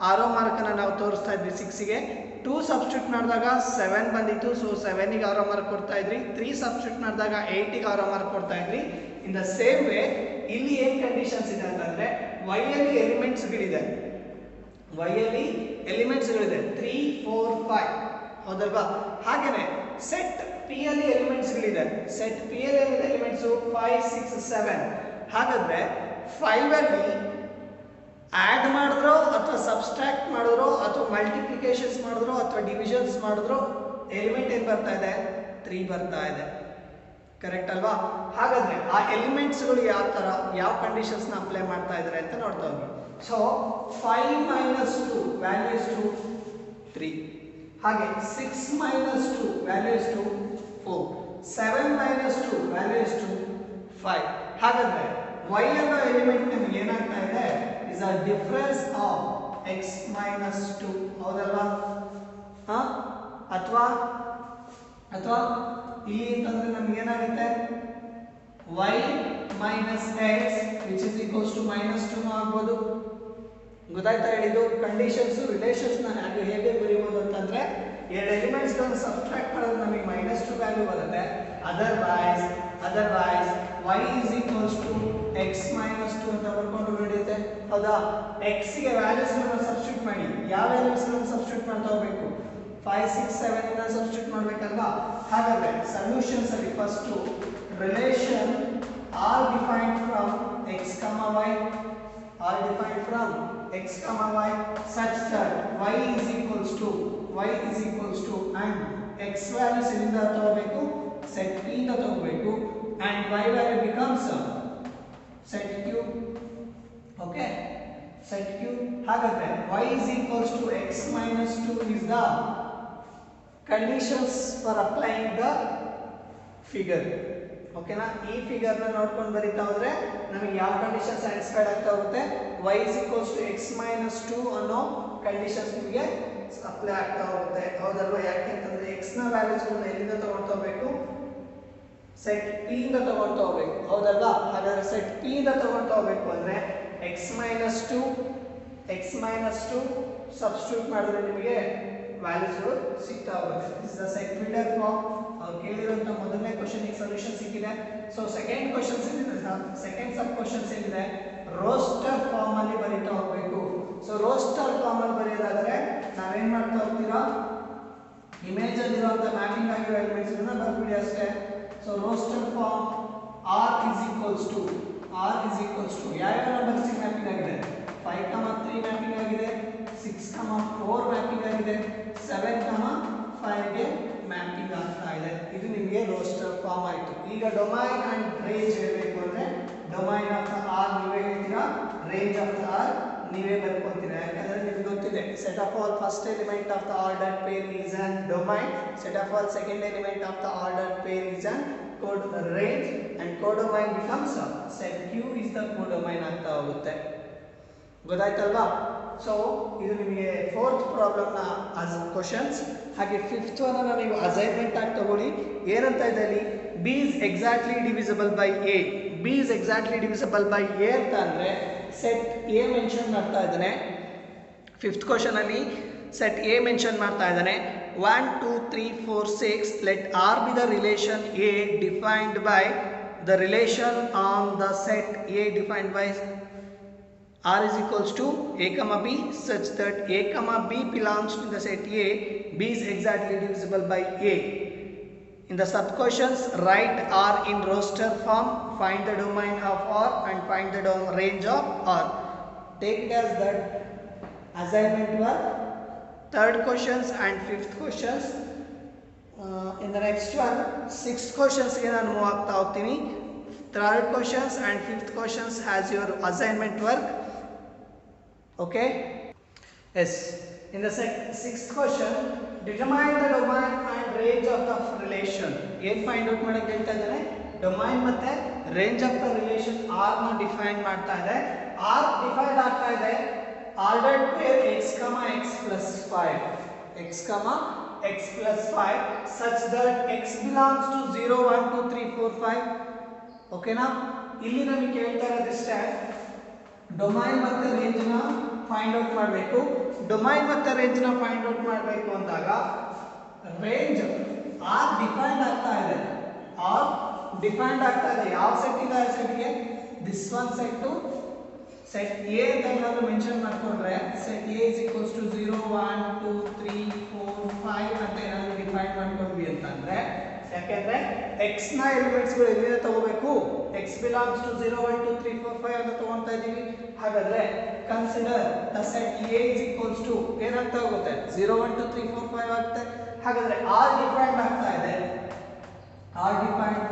ಆರೋ ಮಾರ್ಕ್ ಅನ್ನ ನಾವು ತೋರಿಸ್ತಾ ಇದ್ವಿ 6 ಗೆ. 2 ಸಬ್ಸ್ಟಿಟ್ಯೂಟ್ ಮಾಡಿದಾಗ 7 ಬಂದಿತ್ತು. ಸೊ 7 ಗೆ ಆರೋ ಮಾರ್ಕ್ ಕೊಡ್ತಾ ಇದ್ರಿ. 3 ಸಬ್ಸ್ಟಿಟ್ಯೂಟ್ ಮಾಡಿದಾಗ 8 ಗೆ ಆರೋ ಮಾರ್ಕ್ ಕೊಡ್ತಾ ಇದ್ರಿ. ಇನ್ ದ ಸೇಮ್ ವೇ ಇಲ್ಲಿ ಏನ್ ಕಂಡೀಷನ್ಸ್ ಇದೆ ಅಂತಂದ್ರೆ y ಅಲ್ಲಿ ಎಲಿಮೆಂಟ್ಸ್ ಗಳಿದೆ, y ಅಲ್ಲಿ ಎಲಿಮೆಂಟ್ಸ್ ಗಳಿದೆ 3 4 5, ಹೌದಲ್ವಾ? ಹಾಗೇನೆ ಸೆಟ್ p ಅಲ್ಲಿ ಎಲಿಮೆಂಟ್ಸ್ ಗಳಿದೆ. ಸೆಟ್ p ಅಲ್ಲಿ ಎಲಿಮೆಂಟ್ಸ್ 5 6 7. ಹಾಗಾದ್ರೆ 5 ಅಲ್ಲಿ ಆಡ್ ಮಾಡಿದ್ರೋ ಅಥವಾ ಸಬ್ಸ್ಟ್ರಾಕ್ಟ್ ಮಾಡಿದ್ರೋ ಅಥವಾ ಮಲ್ಟಿಪ್ಲಿಕೇಶನ್ಸ್ ಮಾಡಿದ್ರೋ ಅಥವಾ ಡಿವಿಷನ್ಸ್ ಮಾಡಿದ್ರೋ ಎಲಿಮೆಂಟ್ ಏನ್ ಬರ್ತಾ ಇದೆ? 3 ಬರ್ತಾ ಇದೆ. ಕರೆಕ್ಟ್ ಅಲ್ವಾ? ಹಾಗಾದ್ರೆ ಆ ಎಲಿಮೆಂಟ್ಸ್ ಗಳು ಯಾವ ತರ ಯಾವ ಕಂಡೀಷನ್ಸ್ ನ ಅಪ್ಲೈ ಮಾಡ್ತಾ ಇದ್ದಾರೆ ಅಂತ ನೋಡ್ತಾ ಹೋಗಿ. So 5 minus 2 value is 2 3. ಹಾಗೆ 6 minus 2 value is 2 4. 7 minus 2 value is 2 5. ಹಾಗಾದ್ರೆ y ಅನ್ನೋ ಎಲಿಮೆಂಟ್ ನಮಗೆ ಏನಾಗ್ತಾ ಇದೆ? is a difference of x minus 2. ಹೌದಲ್ವಾ? ಅಥವಾ ಇಲ್ಲಿ ಅಂತಂದ್ರೆ ನಮ್ಗೆ ಏನಾಗುತ್ತೆ? y minus x which is equals to minus 2 ಆಗ್ಬೋದು. ಗೊತ್ತಾಯ್ತಾ ಹೇಳಿದ್ದು? ಕಂಡೀಷನ್ಸ್ ರಿಲೇಷನ್ಸ್ ನ ಹೇಗೆ ಬರೆಯಬಹುದು ಅಂತಂದ್ರೆ ಎರಡು ಎಲಿಮೆಂಟ್ಸ್ ಗಳನ್ನು ಸಬ್ಟ್ರಾಕ್ಟ್ ಮಾಡಿದ್ರೆ ನಮಗೆ -2 ವ್ಯಾಲ್ಯೂ ಬರುತ್ತೆ. Otherwise y is equals to x minus 2 ಅಂತ ಬರ್ಕೊಂಡು ನಡೆಯುತ್ತೆ. ಹೌದಾ? x ಗೆ ವ್ಯಾಲ್ಯೂಸ್ ಗಳನ್ನು ಸಬ್ಸ್ಟಿಟ್ಯೂಟ್ ಮಾಡಿ. ಯಾವ ವ್ಯಾಲ್ಯೂಸ್ ಗಳನ್ನು ಸಬ್ಸ್ಟಿಟ್ಯೂಟ್ ಮಾಡ್ತಾ ಹೋಗಬೇಕು? 5 6 7 ಇಂದ ಸಬ್ಸ್ಟಿಟ್ಯೂಟ್ ಮಾಡಬೇಕಲ್ವಾ? ಹಾಗಾದ್ರೆ ಸೊಲ್ಯೂಷನ್ಸ್ ಅಲ್ಲಿ first relation r defined from x comma y such that y is equals to and x values ಇಲ್ಲಿಂದ ತಗೋಬೇಕು, set p ಇಂದ ತಗೋಬೇಕು and y value becomes set q. okay, set q. ಹಾಗಾದ್ರೆ y is equals to x minus 2 is the conditions for applying the figure. ಓಕೆನಾ? ಈ ಫಿಗರ್ ನ ನೋಡ್ಕೊಂಡು ಬರೀತಾ ಹೋದ್ರೆ ನಮಗೆ ಯಾವ ಕಂಡೀಷನ್ ಸ್ಯಾಟಿಸ್ಫೈಡ್ ಆಗ್ತಾ ಹೋಗುತ್ತೆ? y is equals to x minus 2 ಅನ್ನೋ ಕಂಡೀಷನ್ಸ್ ನಿಮಗೆ ಅಪ್ಲೈ ಆಗ್ತಾ ಹೋಗುತ್ತೆ. ಹೌದಲ್ವಾ? ಯಾಕೆ ಅಂತಂದ್ರೆ x ನ ವ್ಯಾಲ್ಯೂಸ್ ಗಳನ್ನ ಎಲ್ಲಿಂದ ತಗೊಳ್ತಾ ಹೋಗಬೇಕು? ಸೆಟ್ ಪಿ ಇಂದ ತಗೊಂಡು ಹೋಗ್ಬೇಕು, ಹೌದಲ್ವಾ? ಹಾಗಾದ್ರೆ ಸೆಟ್ ಪಿ ಇಂದ ತಗೊಂಡು ಹೋಗ್ಬೇಕು ಅಂದ್ರೆ ಎಕ್ಸ್ ಮೈನಸ್ ಟು ಸಬ್ಸ್ಟಿಟ್ಯೂಟ್ ಮಾಡಿದ್ರೆ ನಿಮಗೆ ವ್ಯಾಲ್ಯೂಸ್ಗಳು ಸಿಗ್ತಾ ಹೋಗುತ್ತೆ. This is the set builder form. ಅವ್ರು ಕೇಳಿರುವಂತ ಮೊದಲನೇ ಕ್ವಶನ್ಗೆ ಸೊಲ್ಯೂಷನ್ ಸಿಕ್ಕಿದೆ. ಸೊ ಸೆಕೆಂಡ್ ಕ್ವಶನ್ಸ್ ಏನಿದೆ, ಸೆಕೆಂಡ್ ಸಬ್ ಕ್ವಶನ್ಸ್ ಏನಿದೆ, ರೋಸ್ಟರ್ ಫಾರ್ಮ್ ಅಲ್ಲಿ ಬರೀತಾ ಹೋಗ್ಬೇಕು. ಸೊ ರೋಸ್ಟರ್ ಫಾರ್ಮ್ ಅಲ್ಲಿ ಬರೆಯೋದಾದ್ರೆ ನಾವೇನ್ ಮಾಡ್ತಾ ಹೋಗ್ತೀರಾ, ಇಮೇಜ್ ಅಲ್ಲಿರುವಂತ ಮ್ಯಾಪಿಂಗ್ ಆಗಿರೋ ಎಲಿಮೆಂಟ್ಸ್ ಗಳನ್ನ ಬರ್ಬಿಡಿ ಅಷ್ಟೇ. So roster form r is equals to ಯಾವ ನಂಬರ್ಸ್ ಮ್ಯಾಪಿಂಗ್ ಆಗಿದೆ, 5, 3 ಮ್ಯಾಪಿಂಗ್ ಆಗಿದೆ, 6, 4 ಮ್ಯಾಪಿಂಗ್ ಆಗಿದೆ, 7, 5 ಗೆ ಮ್ಯಾಪಿಂಗ್ ಆಗ್ತಾ ಇದೆ. ಇದು ನಿಮಗೆ ರೋಸ್ಟರ್ ಫಾರ್ಮ್ ಆಯ್ತು. ಈಗ ಡೊಮೈನ್ ಅಂಡ್ ರೇಂಜ್ ಹೇಳಬೇಕು ಅಂದ್ರೆ ಡೊಮೈನ್ ಆಫ್ ದ ಆರ್ ನೀವೇ ಹೇಳ್ತೀರಾ, ರೇಂಜ್ ಆಫ್ ದ ಆರ್ ನೀವೇ ಬರ್ಕೊಂತೀರಾ. ಯಾಕಂದ್ರೆ ನಿಮ್ಗೆ ಗೊತ್ತಿದೆ, set of all first element of the ordered pair is on domain, set of all second element of the ordered pair is on range and codomain becomes set q is the codomain ಆಗ್ತಾ ಹೋಗುತ್ತೆ. ಗೊತ್ತಾಯ್ತಲ್ವಾ? ಸೊ ಇದು ನಿಮಗೆ ಫೋರ್ತ್ ಪ್ರಾಬ್ಲಮ್ ನ ಕ್ವಶನ್ಸ್. ಹಾಗೆ ಫಿಫ್ತ್ ಒನ್ ಅನ್ನ ನೀವು ಅಸೈನ್ಮೆಂಟ್ ಆಗಿ ತಗೊಳ್ಳಿ. ಏನಂತ ಇದೆ ಅಲ್ಲಿ, b is exactly divisible by a. b is exactly divisible by a ಅಂತ ಅಂದ್ರೆ ಸೆಟ್ a ಮೆನ್ಷನ್ ಮಾಡ್ತಾ ಇದ್ದಾನೆ. ಫಿಫ್ತ್ ಕ್ವಶನ್ ಅಲ್ಲಿ ಸೆಟ್ a ಮೆನ್ಷನ್ ಮಾಡ್ತಾ ಇದ್ದಾನೆ. 1, 2, 3, 4, 6. Let R be the relation A defined by the relation on the set A defined by R is equals to A comma B such that A comma B belongs to the set A. B is exactly divisible by A. In the sub questions, write R in roster form. Find the domain of R and find the range of R. Take it as that assignment work. Third questions and fifth questions. In the next one, sixth questions ಗೆ ನಾನು ಮೂವ್ ಆಗ್ತಾ ಹೋಗ್ತೀನಿ. Third questions and fifth questions has your assignment work. Okay? Yes. In the sixth question, determine the domain and range of the relation. ಏನು ಫೈಂಡ್ ಔಟ್ ಮಾಡಕ್ಕೆ ಹೇಳ್ತಾ ಇದ್ದಾರೆ, ಡೊಮೈನ್ ಮತ್ತೆ range of the relation R ನ ಡಿಫೈನ್ ಮಾಡ್ತಾ ಇದೆ. R ಡಿಫೈನ್ ಆಗ್ತಾ ಇದೆ ordered pair x, x plus 5, x plus 5 such that x belongs to 0, 1, 2, 3, 4, 5. ಓಕೆನಾ? ಇಲ್ಲಿ ನಮಗೆ ಕೇಳ್ತಾ ಇರೋದಿಷ್ಟೇ, ಡೊಮೈನ್ ಮತ್ತೆ ರೇಂಜ್ ನ ಫೈಂಡ್ ಔಟ್ ಮಾಡಬೇಕು. ಡೊಮೈನ್ ಮತ್ತೆ ರೇಂಜ್ ನ ಫೈಂಡ್ ಔಟ್ ಮಾಡಬೇಕು ಅಂದಾಗ ರೇಂಜ್ ಆರ್ ಡಿಫೈನ್ಡ್ ಆಗ್ತಾ ಇದೆ. ಯಾವ ಸೆಟ್ ಇಂದ ಯಾವ ಸೆಟ್ಗೆ, this one set to set A ಅಂತ ಏನಾದರೂ ಮೆನ್ಷನ್ ಮಾಡ್ಕೊಂಡ್ರೆ set A is equals to 0, 1, 2, 3, 4, 5 ಅಂತ ಏನಾದರೂ ಡಿಫೈನ್ ಮಾಡ್ಕೊಂಡ್ವಿ ಅಂತಂದ್ರೆ, ಯಾಕೆಂದ್ರೆ ಎಕ್ಸ್ ನ ಎಲಿಮೆಂಟ್ಸ್ ಗಳು ಎಲ್ಲಿಂದ ತಗೋಬೇಕು, ಎಕ್ಸ್ ಬಿಲಾಂಗ್ಸ್ ಟು 0, 1, 2, 3, 4, 5 ಅಂತ ತಗೊಂತಾ ಇದೀವಿ. ಹಾಗಾದ್ರೆ consider the set A is equals to ಏನಂತ ಹೋಗುತ್ತೆ, 0, 1, 2, 3, 4, 5 ಆಗುತ್ತೆ. ಹಾಗಾದ್ರೆ ಆರ್ ಡಿಫೈನ್ಡ್ ಆಗ್ತಾ ಇದೆ, R defined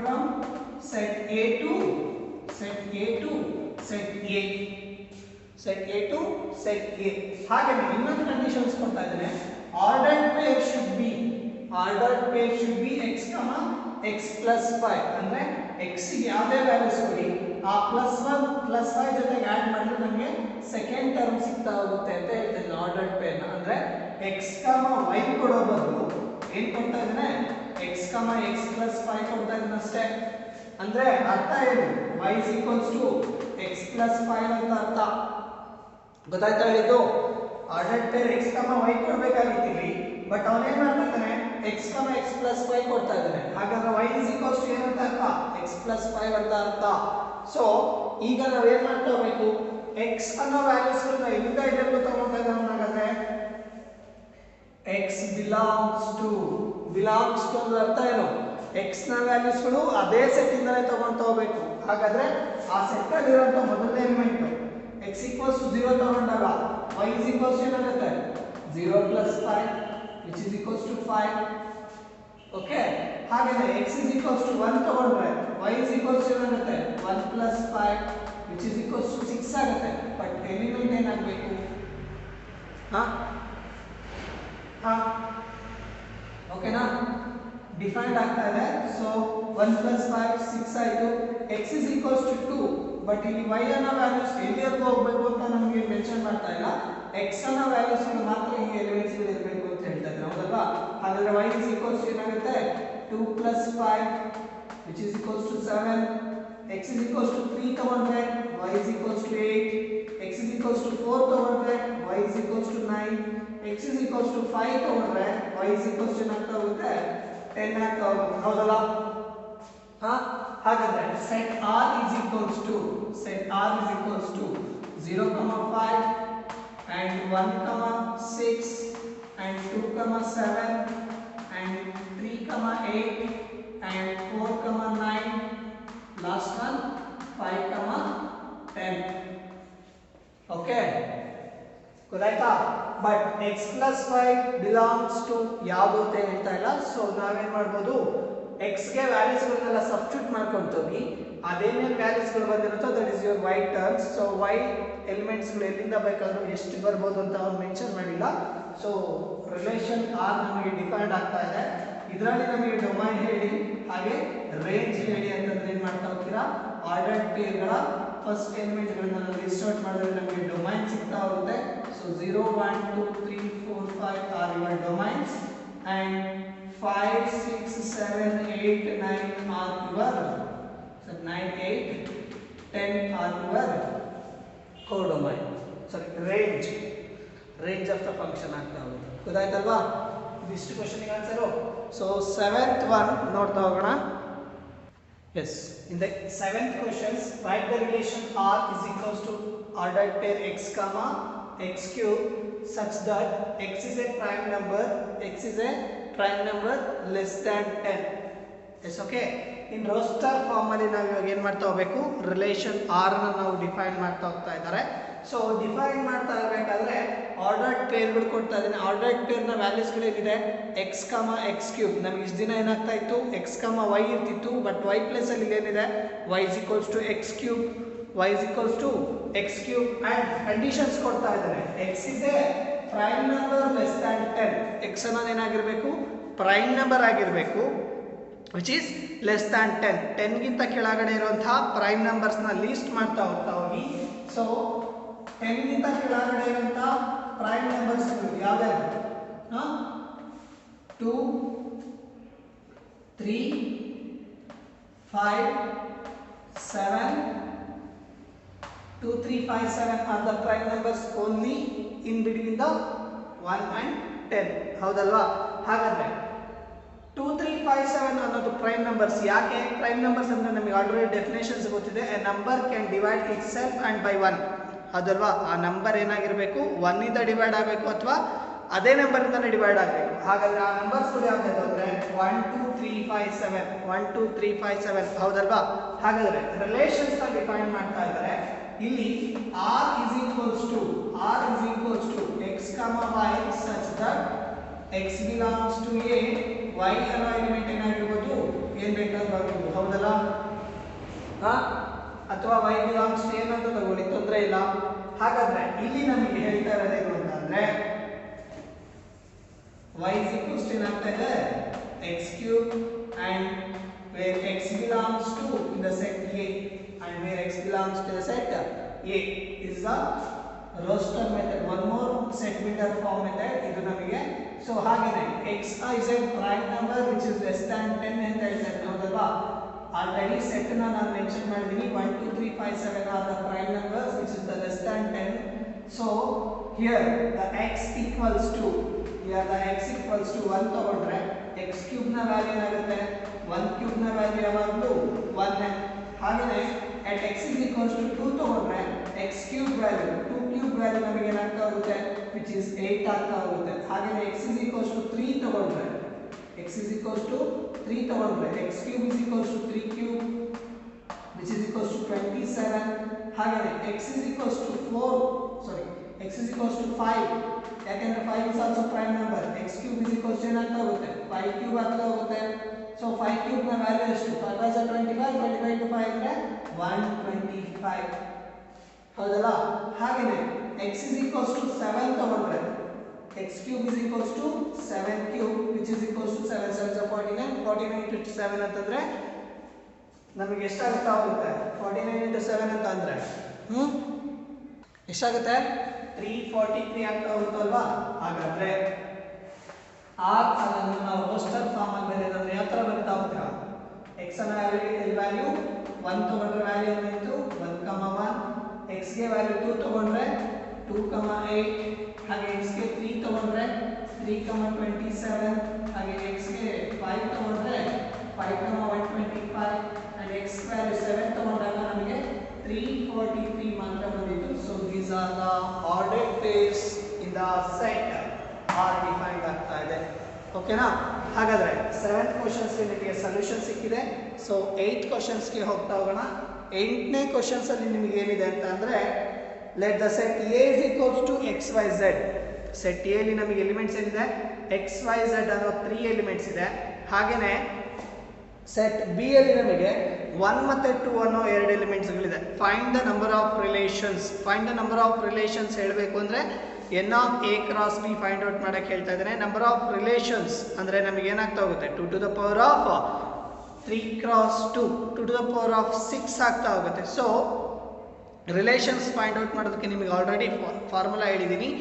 from set A to set A to set A, set A to set A. ಹಾಗೆ ಇನ್ನೊಂದು ಕಂಡೀಷನ್ಸ್ ಕೊಡ್ತಾ ಇದ್ದೇನೆ, ordered pair should be x, x plus 5. ಅಂದ್ರೆ x ಗೆ ಯಾವುದೇ ವ್ಯಾಲ್ಯೂಸ್ ಕೊಡಿ, ಆ +1 +5 ಜೊತೆಗೆ ಆಡ್ ಮಾಡಿದ್ರೆ ನಮಗೆ ಸೆಕೆಂಡ್ ಟರ್ಮ್ ಸಿಗ್ತಾ ಹೋಗುತ್ತೆ ಅಂತ ಹೇಳ್ತೇನೆ ಆರ್ಡರ್ಡ್ ಪೇರ್ ನ. ಅಂದ್ರೆ x, y ಕೊಡೋ ಬದಲು ಏನ್ ಕೊಡ್ತಾ ಇದ್ದೇನೆ, x, x plus 5 ಕೊಡ್ತಾ ಇದ್ದೇನೆ ಅಷ್ಟೇ. ಅಂದ್ರೆ ಅರ್ಥ ಏನು, y is equals to x plus 5 ಅಂತ ಅರ್ಥ. ಗೊತ್ತಾಯ್ತಾ ಹೇಳಿದ್ದು? ಆರ್ಡರ್ಡ್ ಪೇರ್ x, y ಕೊಡಬೇಕಾಗಿತ್ತು ಇಲ್ಲಿ, ಬಟ್ ಅವನು ಏನು ಮಾಡ್ತಾ ಇದ್ದಾನೆ, x, x plus 5 ಕೊಡ್ತಾ ಇದ್ದಾನೆ. ಹಾಗಾದ್ರೆ y is equals to ಏನಂತ ಅರ್ಥ, x plus 5 ಅಂತ ಅರ್ಥ. ಸೊ ಈಗ ನಾವು ಏನು ಮಾಡ್ತಾ ಹೋಗ್ಬೇಕು, x ಅನ್ನೋ ವ್ಯಾಲ್ಯೂಸ್ ಗಳನ್ನ ಎಲ್ಲಿಂದ ಇದೆಲ್ಲ ತಗೊಳ್ತಾ ಇದ್ದಾನೆ, ಹಾಗಾದ್ರೆ x belongs to ಅಂದ್ರೆ ಅರ್ಥ ಏನು, x ನ ವ್ಯಾಲ್ಯೂಸ್ ಗಳು ಅದೇ ಸೆಟ್ ಇಂದಲೇ ತಗೊಂಡು ಹೋಗಬೇಕು. ಹಾಗಾದ್ರೆ ಆ ಸೆಟ್ ಅಲ್ಲಿ ಇರುವಂತ ಮೊದಲನೇ ಎಲಿಮೆಂಟ್ x equals to 0 ತಗೊಂಡಾಗ y is equals to ಏನಾಗುತ್ತೆ, 0 plus 5 which is equals to 5. Okay, ಹಾಗಾದ್ರೆ x is equals to 1 ತಗೊಂಡ್ರೆ y is equals to ಏನಾಗುತ್ತೆ, 1 plus 5 which is equals to 6 ಆಗುತ್ತೆ. ಬಟ್ ಎಲಿಮೆಂಟ್ ಏನಾಗಬೇಕು, ಓಕೆನಾ, ಡಿಫೈನ್ಡ್ ಆಗ್ತಾ ಇದೆ. ಸೊ 1 plus 5 6 ಆಯಿತು. x is equals to 2, but ಇಲ್ಲಿ y ಅನ್ನೋ ವ್ಯಾಲ್ಯೂಸ್ ಎಲ್ಲಿವರೆಗೂ ಹೋಗಬೇಕು ಅಂತ ನಮಗೆ ಮೆನ್ಷನ್ ಮಾಡ್ತಾ ಇಲ್ಲ, x ಅನ್ನೋ ವ್ಯಾಲ್ಯೂಸ್ ಮಾತ್ರ ಈ ಎಲಿಮೆಂಟ್ಸ್ ಇರಬೇಕು ಅಂತ ಹೇಳ್ತಾ ಇದ್ದಾರೆ, ಹೌದಲ್ವಾ? ಹಾಗಾದ್ರೆ y is equals to ಏನಾಗುತ್ತೆ, 2 plus 5 which is equals to 7. X is equals to 3 ತಗೊಂಡ್ರೆ y is equals to 8. X is equals to 4 ತಗೊಂಡ್ರೆ y is equals to 9. X is equals to 5 ತಗೊಂಡ್ರೆ y is equals to ಏನಾಗ್ತಾ ಹೋಗುತ್ತೆ 10 ಆಗ್ತಾ ಹೋಗುತ್ತೆ. ಹೌದಲ್ಲ? ಹಾಗಾದ್ರೆ set R is equals to 0, 5 and 1, 6 and 2, 7 and 3, 8 and 4, 9. Last one 5, 10. Okay, ಗೊತ್ತಾಯ್ತಾ? But x plus 5 belongs to ಯಾವುದು ಅಂತ ಹೇಳ್ತಾ ಇಲ್ಲ. ಸೊ ನಾವೇನ್ ಮಾಡ್ಬೋದು, x ಗೆ ವ್ಯಾಲ್ಯೂಸ್ಗಳನ್ನೆಲ್ಲ ಸಬ್ಸ್ಟಿಟ್ಯೂಟ್ ಮಾಡ್ಕೊಂತೀವಿ. ಅದೇನೇನು ವ್ಯಾಲ್ಯೂಸ್ಗಳು ಬಂದಿರುತ್ತೋ that is your y terms. So y ಎಲಿಮೆಂಟ್ಸ್ಗಳು ಎಲ್ಲಿಂದ ಬೇಕಾದ್ರೂ ಎಷ್ಟು ಬರ್ಬೋದು ಅಂತ ಅವ್ರು ಮೆನ್ಷನ್ ಮಾಡಿಲ್ಲ. ಸೊ ರಿಲೇಷನ್ R ನಮಗೆ ಡಿಫೈನ್ಡ್ ಆಗ್ತಾ ಇದೆ. ಇದರಲ್ಲಿ ನಮಗೆ ಡೊಮೈನ್ ಹೇಳಿ ಹಾಗೆ ರೇಂಜ್ ಹೇಳಿ ಅಂತಂದ್ರೆ ಏನ್ ಮಾಡ್ತಾ ಹೋಗ್ತೀರಾ, ಆರ್ಡರ್ಡ್ ಪೇರ್ಗಳ ಫಸ್ಟ್ ಎಲಿಮೆಂಟ್ಗಳನ್ನ ಲಿಸ್ಟ್ ಔಟ್ ಮಾಡಿದ್ರೆ ನಮಗೆ ಡೊಮೈನ್ ಸಿಗ್ತಾ ಹೋಗುತ್ತೆ. So 0, 1, 2, 3, 4, 5 are your domains and 5, 6, 7, 8, 9 are your 9, 8, 10 are your codomain. Sorry, range of the function ಆಗ್ತಾ ಹೋಗುತ್ತೆ. ಗೊತ್ತಾಯ್ತಲ್ವಾ? ಇದಿಷ್ಟು ಕ್ವೆಶ್ಚನ್ ಗೆ ಆನ್ಸರ್. ಸೊ 7th one ನೋಡ್ತಾ ಹೋಗೋಣ. Yes, in the 7th questions write the relation R is equals to ordered pair x comma x cube such that x is a prime number less than 10. Yes, okay. In roster form ಅಲ್ಲಿ ನಾವು ಇವಾಗ ಏನು ಮಾಡ್ತಾ ಹೋಗಬೇಕು, ರಿಲೇಷನ್ R ನ ನಾವು ಡಿಫೈನ್ ಮಾಡ್ತಾ ಹೋಗ್ತಾ ಇದ್ದಾರೆ. ಸೊ ಡಿಫೈನ್ ಮಾಡ್ತಾ ಇರಬೇಕಾದ್ರೆ ಆರ್ಡರ್ಡ್ ಪೇರ್ಗಳು ಕೊಡ್ತಾ ಇದ್ದೀನಿ. ಆರ್ಡರ್ಡ್ ಪೇರ್ನ ವ್ಯಾಲ್ಯೂಸ್ಗಳು ಏನಿದೆ, ಎಕ್ಸ್ ಕಮ ಎಕ್ಸ್ ಕ್ಯೂಬ್. ನಮಗೆ ಇಷ್ಟು ದಿನ ಏನಾಗ್ತಾ ಇತ್ತು, ಎಕ್ಸ್ ಕಮ ವೈ ಇರ್ತಿತ್ತು. ಬಟ್ ವೈ ಪ್ಲೇಸ್ ಅಲ್ಲಿ ಏನಿದೆ, y is equals to x cube, y is equals to x cube and conditions ಕೊಡ್ತಾ ಇದ್ದಾರೆ. X is a prime number less than 10. X ಅನ್ನೋದು ಏನಾಗಿರಬೇಕು, ಪ್ರೈಮ್ ನಂಬರ್ ಆಗಿರಬೇಕು ವಿಚ್ ಈಸ್ ಲೆಸ್ ದ್ಯಾನ್ 10. 10 ಗಿಂತ ಕೆಳಗಡೆ ಇರುವಂತಹ ಪ್ರೈಮ್ ನಂಬರ್ಸ್ನ ಲೀಸ್ಟ್ ಮಾಡ್ತಾ ಹೋಗ್ತಾ ಹೋಗಿ. ಸೊ 10 ಗಿಂತ ಕೆಳಗಡೆ ಇರುವಂತಹ ಪ್ರೈಮ್ ನಂಬರ್ಸ್ ಯಾವ್ಯಾವ, 2, 3, 5, 7, 2, 3, 5, 7 are the prime numbers only in between the 1 and 10. ಹೌದಲ್ವಾ? ಹಾಗಾದ್ರೆ 2, 3, 5, 7 ಅನ್ನೋದು ಪ್ರೈಮ್ ನಂಬರ್ಸ್. ಯಾಕೆ ಪ್ರೈಮ್ ನಂಬರ್ಸ್ ಅಂದ್ರೆ ನಮಗೆ ಆಲ್ರೆಡಿ ಡೆಫಿನೇಷನ್ಸ್ ಗೊತ್ತಿದೆ. A number can divide it self and by 1. ಅದಲ್ವಾ? ಆ ನಂಬರ್ ಏನಾಗಿರಬೇಕು, 1 ಇಂದ ಡಿವೈಡ್ ಆಗಬೇಕು ಅಥವಾ ಅದೇ ನಂಬರ್ ಇಂದ ಡಿವೈಡ್ ಆಗಬೇಕು. ಹಾಗಾದ್ರೆ ಆ ನಂಬರ್ಸ್ ಯಾವ್ದು ಅಂದ್ರೆ 1, 2, 3, 5, 7, 1, 2, 3, 5, 7. ಹೌದಲ್ವಾ? ಹಾಗಾದ್ರೆ ರಿಲೇಷನ್ಸ್ ನ ಡಿಫೈನ್ ಮಾಡ್ತಾ ಇದ್ದಾರೆ. ಇಲ್ಲಿ R is equals to x, y such that x belongs to a, y ಅನ್ನೋ ಎಲಿಮೆಂಟ್ ಏನಾಗಿರ್ಬೋದು, ಏನ್ ಬೇಕಾದ್ರೂ ಆಗಿರ್ಬೋದು. ಹೌದಲ್ಲ? ಅಥವಾ y belongs to a ಅಂತ ತಗೊಳ್ಳಿ, ತೊಂದರೆ ಇಲ್ಲ. ಹಾಗಾದ್ರೆ ಇಲ್ಲಿ ನಮಗೆ ಹೇಳ್ತಾ ಇರೋದೇನು ಅಂತಂದ್ರೆ y is equals to ಏನಾಗ್ತಾ ಇದೆ, x cube and where x belongs to in the set A and where x belongs to the set A is the roster method. One more set builder form method ಇದು ನಮಗೆ. ಸೊ ಹಾಗೇನೆ x is a prime number which is less than 10 ಅಂತ ಹೇಳ್ತಾರೆ. ಹೌದಲ್ವಾ? ಆಲ್ರೆಡಿ ಸೆಟ್ ನಾನು ಮೆನ್ಷನ್ ಮಾಡಿದೀನಿ. 1, 2, 3, 5, 7 are the prime numbers which is the less than 10. So here the x equals to 1 ತಗೊಂಡ್ರೆ x ಕ್ಯೂಬ್ ನ ವ್ಯಾಲ್ಯೂ ಏನಾಗುತ್ತೆ, 1 ಕ್ಯೂಬ್ ನ ವ್ಯಾಲ್ಯೂ ಯಾವಾಗಲೂ 1. ಹಾಗೇನೆ at x is equals to 2 ತಗೊಂಡ್ರೆ x cube value 2 cube value ನಮಗೆ ಏನಾಗ್ತಾ ಹೋಗುತ್ತೆ which is 8 ಆಗ್ತಾ ಹೋಗುತ್ತೆ. ಹಾಗೇನೆ x is equals to 3 ತಗೊಂಡ್ರೆ x cube is equals to 3 cube which is equals to 27. ಹಾಗೇನೆ x is equals to 5. ಯಾಕಂದ್ರೆ 5 is also prime number. x cube is equals to ಏನಾಗ್ತಾ ಹೋಗುತ್ತೆ, 5 ಕ್ಯೂಬ್ ಆಗ್ತಾ ಹೋಗುತ್ತೆ. ಸೊ 5 ಕ್ಯೂಬ್ ನ ವ್ಯಾಲ್ಯೂ ಎಷ್ಟು, 5 5 25, 25 to 5 ಅಂದ್ರೆ 125. ಹೌದಲ್ಲ? ಹಾಗೇನೆ x is equals to 7 ತಗೊಂಡ್ರೆ x cube is equals to 7 cube which is equals to 7 7 49. 49 into 7 ಅಂತಂದ್ರೆ ನಮಗೆ ಎಷ್ಟಾಗುತ್ತಾ ಹೋಗುತ್ತೆ, 49 into 7 ಅಂತ ಅಂದ್ರೆ ಎಷ್ಟಾಗುತ್ತೆ, 343 ಆಗ್ತಾ ಹೋಗುತ್ತಲ್ವಾ? ಹಾಗಾದ್ರೆ R ಅದನ್ನು ನಾವು ರೋಸ್ಟರ್ ಫಾರ್ಮ್ ಅಲ್ಲಿ ಬರೆಯೋದಂದ್ರೆ ಯಾವ ತರ ಬರೀತಾ ಹೋಗ್ತೀರಾ x ಅನ್ನ ವ್ಯಾಲ್ಯೂ 1 ತಗೊಂಡ್ರೆ ವ್ಯಾಲ್ಯೂ ಏನಾಯ್ತು 1, 1 x ಗೆ ವ್ಯಾಲ್ಯೂ 2 ತಗೊಂಡ್ರೆ 2, 8 ಹಾಗೆ x ಗೆ 3 ತಗೊಂಡ್ರೆ 3, 27 ಹಾಗೆ x ಗೆ 5 ತಗೊಂಡ್ರೆ 5, 125 and x ವ್ಯಾಲ್ಯೂ 7 ತಗೊಂಡಾಗ ನಮಗೆ 343 ಮಾತ್ರ ಬಂದಿತ್ತು. So these are the ordered pairs in the set R defined ಆಗ್ತಾ ಇದೆ. ಓಕೆನಾ? ಹಾಗಾದ್ರೆ 7 ಕ್ವಶನ್ಸ್ಗೆ ನಿಮಗೆ ಸೊಲ್ಯೂಷನ್ ಸಿಕ್ಕಿದೆ. ಸೊ 8 ಕ್ವಶನ್ಸ್ಗೆ ಹೋಗ್ತಾ ಹೋಗೋಣ. 8ನೇ ಕ್ವಶನ್ಸ್ ಅಲ್ಲಿ ನಿಮಗೆ ಏನಿದೆ ಅಂತ ಅಂದ್ರೆ ಲೆಟ್ ದ set A is equals to XYZ. Set A ಅಲ್ಲಿ ನಮಗೆ ಎಲಿಮೆಂಟ್ಸ್ ಏನಿದೆ XYZ ಅನ್ನೋ 3 ಎಲಿಮೆಂಟ್ಸ್ ಇದೆ. ಹಾಗೇನೆ ಸೆಟ್ B ಅಲ್ಲಿ ನಮಗೆ 1 ಮತ್ತೆ 2 ಅನ್ನೋ 2 ಎಲಿಮೆಂಟ್ಸ್ಗಳಿದೆ. Find the number of relations. Find the number of relations ಹೇಳಬೇಕು ಅಂದ್ರೆ n of a cross b find out ಮಾಡಕ್ಕೆ ಹೇಳ್ತಾ ಇದ್ದಾನೆ. ನಂಬರ್ ಆಫ್ ರಿಲೇಷನ್ಸ್ ಅಂದ್ರೆ ನಮಗೆ ಏನಾಗ್ತಾ ಹೋಗುತ್ತೆ 2 to the power of 3 cross 2 2 to the power of 6 ಆಗ್ತಾ ಹೋಗುತ್ತೆ. ಸೊ ರಿಲೇಷನ್ಸ್ ಫೈಂಡ್ ಔಟ್ ಮಾಡೋದಕ್ಕೆ ನಿಮಗೆ ಆಲ್ರೆಡಿ ಫಾರ್ಮುಲಾ ಹೇಳಿದ್ದೀನಿ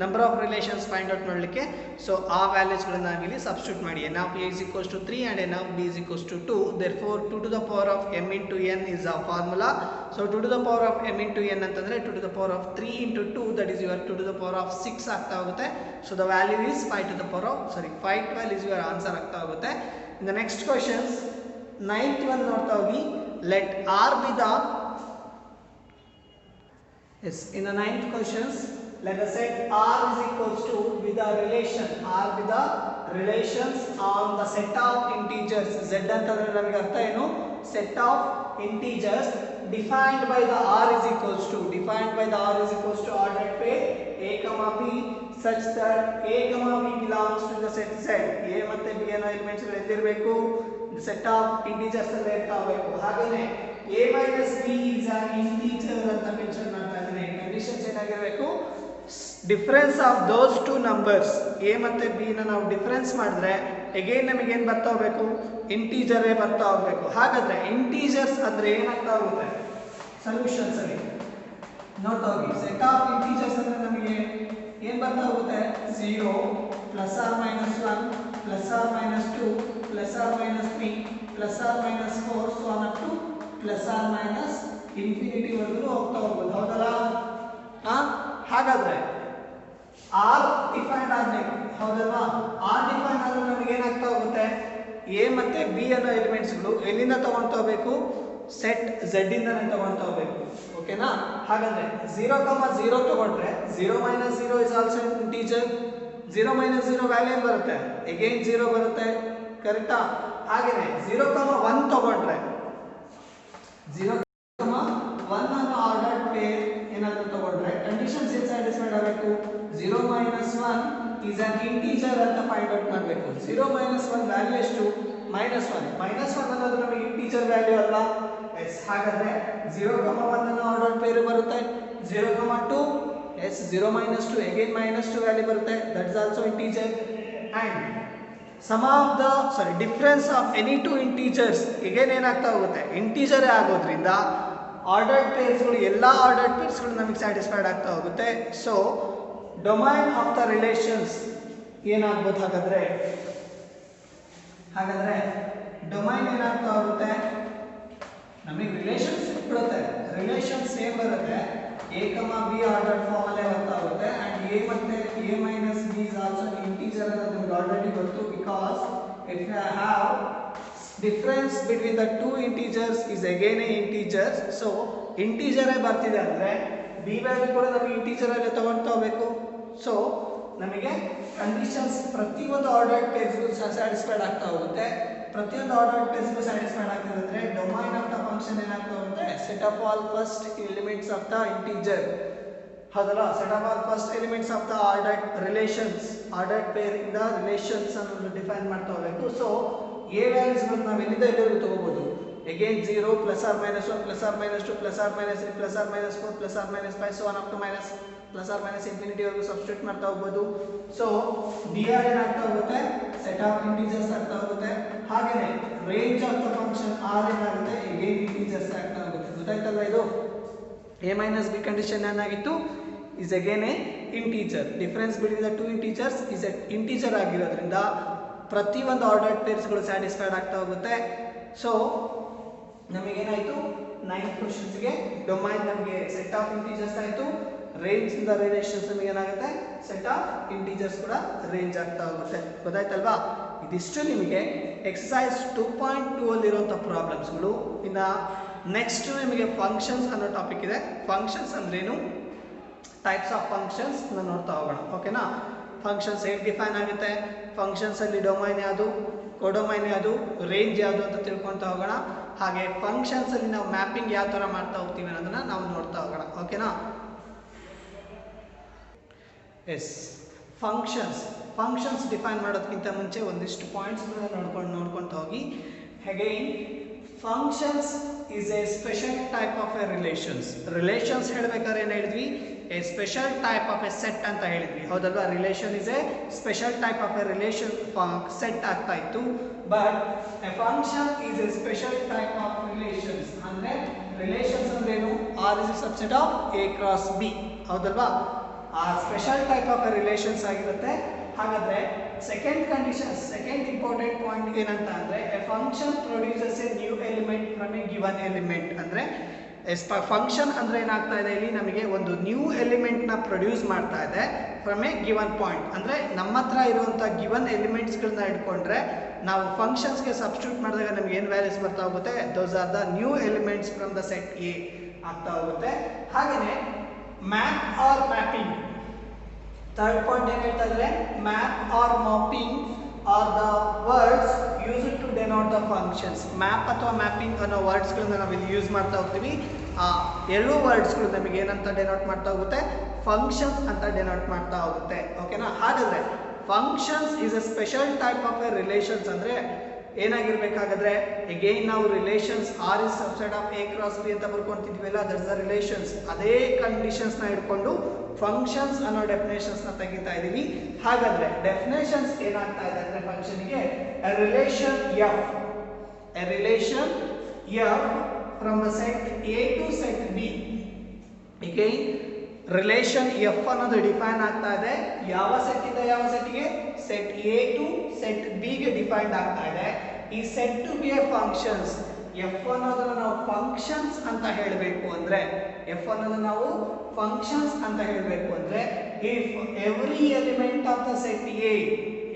number of relations find out ಮಾಡಲಿಕ್ಕೆ. ಸೊ ಆ ವ್ಯಾಲ್ಯೂಸ್ಗಳನ್ನ ಇಲ್ಲಿ ಸಬ್ಸ್ಟಿಟ್ಯೂಟ್ ಮಾಡಿ. n of a is equals to 3 and n of b is equals to 2. therefore 2 to the power of m into n is a formula. so 2 to the power of m into n ಅಂತಂದ್ರೆ 2 to the power of 3 into 2 that is your 2 to the power of 6 ಆಗ್ತಾ ಹೋಗುತ್ತೆ. so the value is 5 to the power of 512 is your answer ಆಗ್ತಾ ಹೋಗುತ್ತೆ. in the next questions 9th one ನೋಡ್ತಾ ಹೋಗಿ. let r be the yes in the 9th questions let us set r is equals to with the relation r with the relations on the set of integers. z ಅಂತಂದ್ರೆ ನಮಗೆ ಅರ್ಥ ಏನು set of integers defined by the r is equals to ordered pair a comma b such that a comma b belongs to the set z. a ಮತ್ತೆ b ಅನ್ನೋ ಎಲಿಮೆಂಟ್ಸ್ ಗಳು ಎಲ್ಲಿರಬೇಕು set of integers ಅಲ್ಲಿ ಇರಬೇಕು. ಹಾಗೇನೇ a minus b is an integer ಅಂತ ಮೆನ್ಷನ್ ಮಾಡ್ತಾ ಇದ್ದೀನಿ. ಕಂಡೀಷನ್ಸ್ ಏನಾಗಿರಬೇಕು difference of those two numbers a ಮತ್ತೆ b ನ ನಾವು ಡಿಫರೆನ್ಸ್ ಮಾಡಿದ್ರೆ ಅಗೇನ್ ನಮಗೆ ಏನು ಬರ್ತಾ ಹೋಗಬೇಕು ಇಂಟೀಜರೇ ಬರ್ತಾ ಹೋಗಬೇಕು. ಹಾಗಾದ್ರೆ ಇಂಟೀಜರ್ಸ್ ಅಂದ್ರೆ ಏನಾಗ್ತಾ ಹೋಗುತ್ತೆ ಸೊಲ್ಯೂಷನ್ಸ್ ಅಲ್ಲಿ ನೋಡ್ತಾ ಹೋಗಿ. ಸೆಟ್ ಆಫ್ ಇಂಟೀಜರ್ಸ್ ಅಂದ್ರೆ ನಮಗೆ ಏನು ಬರ್ತಾ ಹೋಗುತ್ತೆ 0 plus R minus 1 plus R minus 2 plus R minus 3 plus R minus 4 so on up to plus R minus infinity ವರೆಗೂ ಹೋಗ್ತಾ ಹೋಗ್ಬೋದು. ಹೌದಲ್ಲ? ಹಾಗಾದ್ರೆ ಆರ್ ಡಿಫೈನ್ಡ್ ಆದ್ಮೇಲೆ ಹೌದಲ್ವಾ ಆರ್ ಡಿಫೈನ್ ಆದ್ರೆ ನಮಗೆ ಏನಾಗ್ತಾ ಹೋಗುತ್ತೆ ಎ ಮತ್ತೆ ಬಿ ಅನ್ನೋ ಎಲಿಮೆಂಟ್ಸ್ಗಳು ಎಲ್ಲಿಂದ ತಗೊಂತ ಹೋಗ್ಬೇಕು ಸೆಟ್ ಝೆಡ್ ಇಂದಾನೆ ತಗೊಂತ ಹೋಗ್ಬೇಕು. ಓಕೆನಾ? ಹಾಗಾದ್ರೆ 0, 0 ತಗೊಂಡ್ರೆ 0 - 0 ಇಸ್ ಆಲ್ಸೋ ಇಂಟೀಜರ್. 0 - 0 ವ್ಯಾಲ್ಯೂ ಏನು ಬರುತ್ತೆ ಅಗೇನ್ 0 ಬರುತ್ತೆ. ಕರೆಕ್ಟಾ? ಹಾಗೇನೆ 0, 1 ತಗೊಂಡ್ರೆ 0, 1 ಅನ್ನೋ ಆರ್ಡರ್ಡ್ ಪೇರ್ ಏನಾದರೂ ತಗೊಂಡ್ರೆ ಕಂಡೀಷನ್ಸ್ ಏನು ಸ್ಯಾಟಿಸ್ಫೈಡ್ ಆಗಬೇಕು 0 - 1 is an integer ಅಂತ ಫೈಂಡ್ ಔಟ್ ಮಾಡಬೇಕು. 0 - 1 ವ್ಯಾಲ್ಯೂ ಎಷ್ಟು -1. -1 ಅನ್ನೋದು ನಮಗೆ ಇಂಟೀಜರ್ ವ್ಯಾಲ್ಯೂ ಅಲ್ವಾ? ಎಸ್. ಹಾಗಾದ್ರೆ 0, 1 ಅನ್ನೋ ಆರ್ಡರ್ಡ್ ಪೇರ್ ಬರುತ್ತೆ. 0, 2 ಎಸ್ 0 - 2 ಅಗೇನ್ -2 ವ್ಯಾಲ್ಯೂ ಬರುತ್ತೆ. That is also integer. And sum of the difference of any two integers again ಏನಾಗ್ತಾ ಹೋಗುತ್ತೆ ಇಂಟೀಜರೇ ಆಗೋದ್ರಿಂದ ಆರ್ಡರ್ಡ್ ಪೇರ್ಸ್ಗಳು ಎಲ್ಲ ಆರ್ಡರ್ಡ್ ಪೇರ್ಸ್ಗಳು ನಮಗೆ ಸ್ಯಾಟಿಸ್ಫೈಡ್ ಆಗ್ತಾ ಹೋಗುತ್ತೆ. So domain of the relations ಏನಾಗ್ಬೋದು ಹಾಗಾದ್ರೆ ಡೊಮೈನ್ ಏನಾಗ್ತಾ ಹೋಗುತ್ತೆ ನಮಗೆ ರಿಲೇಷನ್ಸ್ ಬಿಡುತ್ತೆ. ರಿಲೇಷನ್ಸ್ ಏನ್ ಬರುತ್ತೆ a, b ಆರ್ಡರ್ಡ್ ಫಾರ್ಮ್ ಅಲ್ಲೇ ಬರ್ತಾ ಹೋಗುತ್ತೆ. ಅಂಡ್ a ಮತ್ತೆ a minus b is also an integer ಅಂತ ನಿಮಗೆ ಆಲ್ರೆಡಿ ಗೊತ್ತು. Because if you have difference between the two integers is again a integer. so integer ಬರ್ತಿದೆ ಅಂದ್ರೆ b ವ್ಯಾಲ್ಯೂ ಕೂಡ ನಮಗೆ ಇಂಟೀಜರ್ ಅಲ್ಲಿ ತಗೊಂಡು ಹೋಗಬೇಕು. ಸೊ ನಮಗೆ ಕಂಡೀಷನ್ಸ್ ಪ್ರತಿಯೊಂದು ಆರ್ಡರ್ಡ್ ಪೇರ್ಸ್ಗೂ ಸ್ಯಾಟಿಸ್ಫೈಡ್ ಆಗ್ತಾ ಹೋಗುತ್ತೆ. ಪ್ರತಿಯೊಂದು ಆರ್ಡರ್ಡ್ ಪೇರ್ಸ್ಗೂ ಸ್ಯಾಟಿಸ್ಫೈಡ್ ಆಗ್ತಾ ಇದ್ರೆ ಡೊಮೈನ್ ಆಫ್ ದ ಫಂಕ್ಷನ್ ಏನಾಗ್ತಾ ಹೋಗುತ್ತೆ set of all first elements of the integer. ಹೌದಲ್ಲ? Set of all first elements of the ordered relations ordered pair ಇಂದ ರಿಲೇಷನ್ಸ್ ಅನ್ನು ಡಿಫೈನ್ ಮಾಡ್ತಾ ಹೋಗಬೇಕು. ಸೊ ಎ ವ್ಯಾಲ್ಯೂಸ್ಗಳನ್ನು ನಾವು ಎಲ್ಲಿಂದ ಎಲ್ಲಿವರೆಗೂ ತಗೋಬಹುದು again 0 plus R minus 1 plus R minus 2 plus R minus 3 plus R minus 4 plus R minus 5 so on up to minus plus R minus infinity ವರೆಗೂ ಸಬ್ಸ್ಟಿಟ್ಯೂಟ್ ಮಾಡ್ತಾ ಹೋಗ್ಬೋದು. ಸೊ ಡಿ ಆರ್ ಏನಾಗ್ತಾ ಹೋಗುತ್ತೆ ಸೆಟ್ ಆಫ್ ಇಂಟೀಜರ್ಸ್ ಆಗ್ತಾ ಹೋಗುತ್ತೆ. ಹಾಗೇನೆ range of the function R ಏನಾಗುತ್ತೆ ಅಗೇನ್ ಇಂಟೀಜರ್ಸ್ ಆಗ್ತಾ ಹೋಗುತ್ತೆ. ಗೊತ್ತಾಯ್ತಲ್ಲ? ಇದು a minus b ಕಂಡೀಷನ್ ಏನಾಗಿತ್ತು is again a integer. difference between the two integers is an integer ಆಗಿರೋದ್ರಿಂದ ಪ್ರತಿಯೊಂದು ಆರ್ಡರ್ಡ್ ಪೇರ್ಸ್ಗಳು ಸ್ಯಾಟಿಸ್ಫೈಡ್ ಆಗ್ತಾ ಹೋಗುತ್ತೆ. ಸೊ ನಮಗೇನಾಯಿತು 9 ಕ್ವಶನ್ಸ್ಗೆ ಡೊಮೈನ್ ನಮಗೆ ಸೆಟ್ ಆಫ್ ಇಂಟೀಜರ್ಸ್ ಆಯಿತು, ರೇಂಜ್ ಇಂದ ರಿಲೇಷನ್ಸ್ ನಮಗೆ ಏನಾಗುತ್ತೆ ಸೆಟ್ ಆಫ್ ಇಂಟೀಜರ್ಸ್ ಕೂಡ ರೇಂಜ್ ಆಗ್ತಾ ಹೋಗುತ್ತೆ. ಗೊತ್ತಾಯ್ತಲ್ವಾ? ಇದಿಷ್ಟು ನಿಮಗೆ ಎಕ್ಸಸೈಸ್ 2.2 ಅಲ್ಲಿರುವಂಥ ಪ್ರಾಬ್ಲಮ್ಸ್ಗಳು. ಇನ್ನು ನೆಕ್ಸ್ಟ್ ನಿಮಗೆ ಫಂಕ್ಷನ್ಸ್ ಅನ್ನೋ ಟಾಪಿಕ್ ಇದೆ. ಫಂಕ್ಷನ್ಸ್ ಅಂದ್ರೇನು, ಟೈಪ್ಸ್ ಆಫ್ ಫಂಕ್ಷನ್ಸ್ ನೋಡ್ತಾ ಹೋಗೋಣ. ಓಕೆನಾ? ಫಂಕ್ಷನ್ಸ್ ಹೇಗೆ ಡಿಫೈನ್ ಆಗುತ್ತೆ, ಫಂಕ್ಷನ್ಸಲ್ಲಿ ಡೊಮೈನ್ ಯಾವುದು, ಕೋಡೊಮೈನ್ ಯಾವುದು, ರೇಂಜ್ ಯಾವುದು ಅಂತ ತಿಳ್ಕೊತಾ ಹೋಗೋಣ. ಹಾಗೆ ಫಂಕ್ಷನ್ಸಲ್ಲಿ ನಾವು ಮ್ಯಾಪಿಂಗ್ ಯಾವ ಥರ ಮಾಡ್ತಾ ಹೋಗ್ತೀವಿ ಅನ್ನೋದನ್ನ ನಾವು ನೋಡ್ತಾ ಹೋಗೋಣ. ಓಕೆನಾ? ಎಸ್, ಫಂಕ್ಷನ್ಸ್ ಡಿಫೈನ್ ಮಾಡೋದಕ್ಕಿಂತ ಮುಂಚೆ ಒಂದಿಷ್ಟು ಪಾಯಿಂಟ್ಸ್ ನೋಡ್ಕೊಳ್ತಾ ಹೋಗಿ. Again functions is a special type of a relations ಹೇಳಬೇಕಾದ್ರೆ ಏನು ಹೇಳಿದ್ವಿ, a special type of a set ಅಂತ ಹೇಳಿದ್ವಿ. ಹೌದಲ್ವಾ? Relation is a special type of a relation set ಆಗ್ತಾ ಇತ್ತು. But a function is a special type of relations. ಅಂದರೆ ರಿಲೇಷನ್ಸ್ ಅಂದ್ರೇನು, R is a subset of A cross B. ಹೌದಲ್ವಾ? ಆ ಸ್ಪೆಷಲ್ ಟೈಪ್ ಆಫ್ ರಿಲೇಷನ್ಸ್ ಆಗಿರುತ್ತೆ. ಹಾಗಾದ್ರೆ second condition, second important point ಏನಂತ ಅಂದ್ರೆ, A function produces A new element from A given element. ಅಂದ್ರೆ ಫಂಕ್ಷನ್ ಅಂದ್ರೆ ಏನಾಗ್ತಾ ಇದೆ, ಇಲ್ಲಿ ನಮಗೆ ಒಂದು ನ್ಯೂ ಎಲಿಮೆಂಟ್ ನ ಪ್ರೊಡ್ಯೂಸ್ ಮಾಡ್ತಾ ಇದೆ ಫ್ರಮ್ ಎ ಗಿವನ್ ಪಾಯಿಂಟ್. ಅಂದ್ರೆ ನಮ್ಮ ಹತ್ರ ಇರುವಂತಹ ಗಿವನ್ ಎಲಿಮೆಂಟ್ಸ್ ಗಳನ್ನ ಇಟ್ಕೊಂಡ್ರೆ ನಾವು ಫಂಕ್ಷನ್ಸ್ಗೆ ಸಬ್ಸ್ಟಿಟ್ಯೂಟ್ ಮಾಡಿದಾಗ ನಮ್ಗೆ ಏನು ವ್ಯಾಲ್ಯೂಸ್ ಬರ್ತಾ ಹೋಗುತ್ತೆ, those are the new elements from the set A ಆಗ್ತಾ ಹೋಗುತ್ತೆ. ಹಾಗೇನೆ map or mapping, third point ಏನು ಹೇಳ್ತಾ ಇದ್ದಾರೆ, map or mapping are the words used to denote the functions. Map ಅಥವಾ ಮ್ಯಾಪಿಂಗ್ ಅನ್ನೋ ವರ್ಡ್ಸ್ಗಳನ್ನ ನಾವು ಇಲ್ಲಿ ಯೂಸ್ ಮಾಡ್ತಾ ಹೋಗ್ತೀವಿ. ಆ ಎರಡು ವರ್ಡ್ಸ್ಗಳು ನಮಗೆ ಏನಂತ ಡೆನೋಟ್ ಮಾಡ್ತಾ ಹೋಗುತ್ತೆ, ಫಂಕ್ಷನ್ಸ್ ಅಂತ ಡೆನೋಟ್ ಮಾಡ್ತಾ ಹೋಗುತ್ತೆ. ಓಕೆನಾ? ಹಾಗಾದ್ರೆ functions is a special type of a relations ಅಂದ್ರೆ ಏನಾಗಿರ್ಬೇಕಾದ್ರೆ, ಅಗೈನ್ ನಾವು relations R is subset of A cross B ಅಂತ ಬರ್ಕೊಂತಿದ್ವಲ್ಲ, ದಟ್ಸ್ ದ ರಿಲೇಷನ್ಸ್. ಅದೇ ಕಂಡೀಷನ್ಸ್ ನ ಇಟ್ಕೊಂಡು ಫಂಕ್ಷನ್ಸ್ ಅನ್ನೋ ಡೆಫಿನೇಷನ್ಸ್ ನ ತೆಗಿತಾ ಇದೀವಿ. ಹಾಗಾದ್ರೆ ಡೆಫಿನೇಷನ್ಸ್ ಏನಾಗ್ತಾ ಇದೆ ಅಂದ್ರೆ, ಫಂಕ್ಷನ್ಗೆ relation F from the set A to set B. Again relation F ಅನ್ನೋದು ಡಿಫೈನ್ ಆಗ್ತಾ ಇದೆ ಯಾವ ಸೆಟ್ ಇಂದ ಯಾವ ಸೆಟ್ಗೆ, set A to set B ಗೆ ಡಿಫೈನ್ಡ್ ಆಗ್ತಾ ಇದೆ. ಈ set to B A functions, F ಅನ್ನೋದನ್ನ ನಾವು ಫಂಕ್ಷನ್ಸ್ ಅಂತ ಹೇಳಬೇಕು ಅಂದ್ರೆ, ಎಫ್ ಅನ್ನೋದನ್ನ ನಾವು ಫಂಕ್ಷನ್ಸ್ ಅಂತ ಹೇಳಬೇಕು ಅಂದ್ರೆ, if every element of the set A,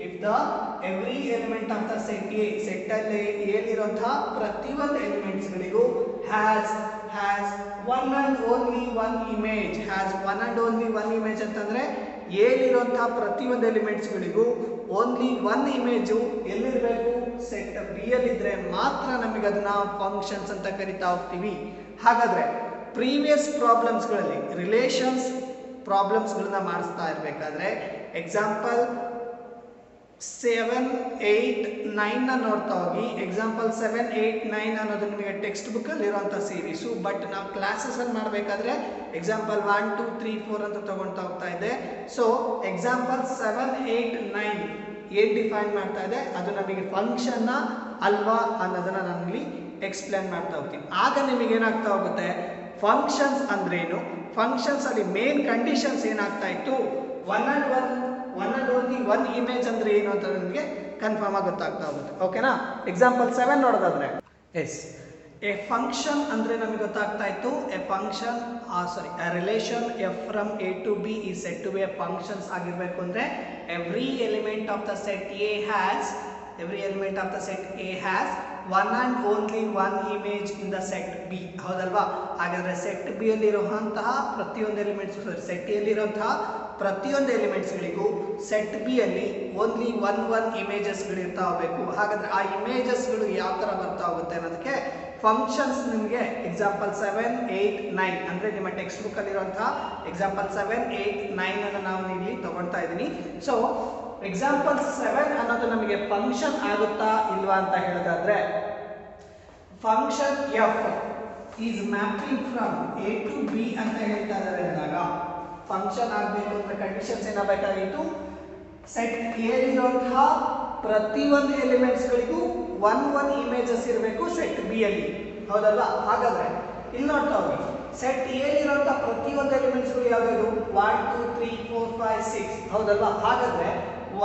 if the every element of the set A, set ಅಲ್ಲಿ ಏನಿರುವಂತಹ ಪ್ರತಿಯೊಂದು ಎಲಿಮೆಂಟ್ಸ್ ಗಳಿಗೂ has one and only one image. Has one and only one image ಅಂತಂದ್ರೆ ಏನಿರುವಂತಹ ಪ್ರತಿಯೊಂದು ಎಲಿಮೆಂಟ್ಸ್ ಗಳಿಗೂ ಓನ್ಲಿ ಒನ್ ಇಮೇಜು ಎಲ್ಲಿರಬೇಕು, ಸೆಟ್ ಬಿ ಯಲ್ಲಿದ್ರೆ ಮಾತ್ರ ನಮಗೆ ಅದನ್ನ ಫಂಕ್ಷನ್ಸ್ ಅಂತ ಕರಿತಾ ಹೋಗ್ತೀವಿ. ಹಾಗಾದ್ರೆ ಪ್ರೀವಿಯಸ್ ಪ್ರಾಬ್ಲಮ್ಸ್ಗಳಲ್ಲಿ ರಿಲೇಷನ್ಸ್ ಪ್ರಾಬ್ಲಮ್ಸ್ಗಳನ್ನ ಮಾಡಿಸ್ತಾ ಇರಬೇಕಾದ್ರೆ ಎಕ್ಸಾಂಪಲ್ 7, 8, 9 ನೋಡ್ತಾ ಹೋಗಿ. ಎಕ್ಸಾಂಪಲ್ 7, 8, 9 ಅನ್ನೋದು ನಿಮಗೆ ಟೆಕ್ಸ್ಟ್ ಬುಕ್ ಅಲ್ಲಿ ಇರುವಂತ ಸೀರೀಸು. ಬಟ್ ನಾವು ಕ್ಲಾಸಸ್ ಅಲ್ಲಿ ಮಾಡಬೇಕಾದ್ರೆ ಎಕ್ಸಾಂಪಲ್ 1, 2, 3, 4 ಅಂತ ತಗೊಳ್ತಾ ಹೋಗ್ತಾ ಇದೆ. ಸೊ ಎಕ್ಸಾಂಪಲ್ 7, 8, 9 ಏನ್ ಡಿಫೈನ್ ಮಾಡ್ತಾ ಇದೆ, ಅದು ನಮಗೆ ಫಂಕ್ಷನ್ ಅಲ್ವಾ ಅನ್ನೋದನ್ನ ನಾನು ಇಲ್ಲಿ ಎಕ್ಸ್ಪ್ಲೇನ್ ಮಾಡ್ತಾ ಹೋಗ್ತೀನಿ. ಆಗ ನಿಮಗೆ ಏನಾಗ್ತಾ ಹೋಗುತ್ತೆ, ಫಂಕ್ಷನ್ಸ್ ಅಂದ್ರೇನು, ಫಂಕ್ಷನ್ಸ್ ಅಲ್ಲಿ ಮೇನ್ ಕಂಡೀಷನ್ಸ್ ಏನಾಗ್ತಾ ಇತ್ತು, one and only one image ಅಂದ್ರೆ ಏನು ಅಂತ ನಿಮಗೆ ಕನ್ಫರ್ಮ್ ಆಗಿ ಗೊತ್ತಾಗ್ತಾ ಹೋಗುತ್ತೆ. ಓಕೆನಾ? ಎಕ್ಸಾಂಪಲ್ 7 ನೋಡೋದಾದ್ರೆ, ಎಸ್, ಎ ಫಂಕ್ಷನ್ ಅಂದ್ರೆ ನಮಗೆ ಗೊತ್ತಾಗ್ತಾ ಇತ್ತು, a function a relation F from A to B ಈ set to B A functions ಆಗಿರ್ಬೇಕು ಅಂದ್ರೆ every element of the set A has one and only one image in the set B. ಹೌದಲ್ವಾ? ಹಾಗಾದ್ರೆ ಸೆಟ್ ಬಿ ಯಲ್ಲಿರುವಂತಹ ಪ್ರತಿಯೊಂದು ಎಲಿಮೆಂಟ್ಸ್, ಸೆಟ್ ಯಲ್ಲಿರುವಂತಹ ಪ್ರತಿಯೊಂದು ಎಲಿಮೆಂಟ್ಸ್ಗಳಿಗೂ ಸೆಟ್ ಬಿ ಅಲ್ಲಿ ಓನ್ಲಿ ಒನ್ ಇಮೇಜಸ್ಗಳು ಇರ್ತಾ ಹೋಗ್ಬೇಕು. ಹಾಗಾದ್ರೆ ಆ ಇಮೇಜಸ್ಗಳು ಯಾವ ತರ ಬರ್ತಾ ಹೋಗುತ್ತೆ ಅನ್ನೋದಕ್ಕೆ ಫಂಕ್ಷನ್ಸ್ ನಿಮಗೆ ಎಕ್ಸಾಂಪಲ್ 7, 8, 9 ಅಂದ್ರೆ ನಿಮ್ಮ ಟೆಕ್ಸ್ಟ್ ಬುಕ್ ಅಲ್ಲಿರುವಂತಹ ಎಕ್ಸಾಂಪಲ್ 7, 8, 9 ಅನ್ನು ನಾವು ಇಲ್ಲಿ ತಗೊಳ್ತಾ ಇದ್ದೀನಿ. ಸೊ ಎಕ್ಸಾಂಪಲ್ 7 ಅನ್ನೋದು ನಮಗೆ ಫಂಕ್ಷನ್ ಆಗುತ್ತಾ ಇಲ್ವಾ ಅಂತ ಹೇಳಿದ್ರೆ, function F is mapping from A to B ಅಂತ ಹೇಳ್ತಾ ಇದ್ದಾರೆ ಅಂದಾಗ ಫಂಕ್ಷನ್ ಆಗಬೇಕು ಅಂತ ಕಂಡೀಷನ್ಸ್ ಏನಾಗಬೇಕಾಗಿತ್ತು, ಸೆಟ್ ಎಲ್ಲಿರುವಂತಹ ಪ್ರತಿಯೊಂದು ಎಲಿಮೆಂಟ್ಸ್ಗಳಿಗೂ ಒನ್ ಇಮೇಜಸ್ ಇರಬೇಕು ಸೆಟ್ ಬಿ ಅಲ್ಲಿ. ಹೌದಲ್ವಾ? ಹಾಗಾದ್ರೆ ಇಲ್ಲಿ ನೋಡ್ತಾ ಹೋಗಿ, ಸೆಟ್ ಎಲ್ಲಿರುವಂತಹ ಪ್ರತಿಯೊಂದು ಎಲಿಮೆಂಟ್ಸ್ಗಳು ಯಾವ್ದು, 1, 2, 3, 4, 5, 6. ಹೌದಲ್ವಾ? ಹಾಗಾದ್ರೆ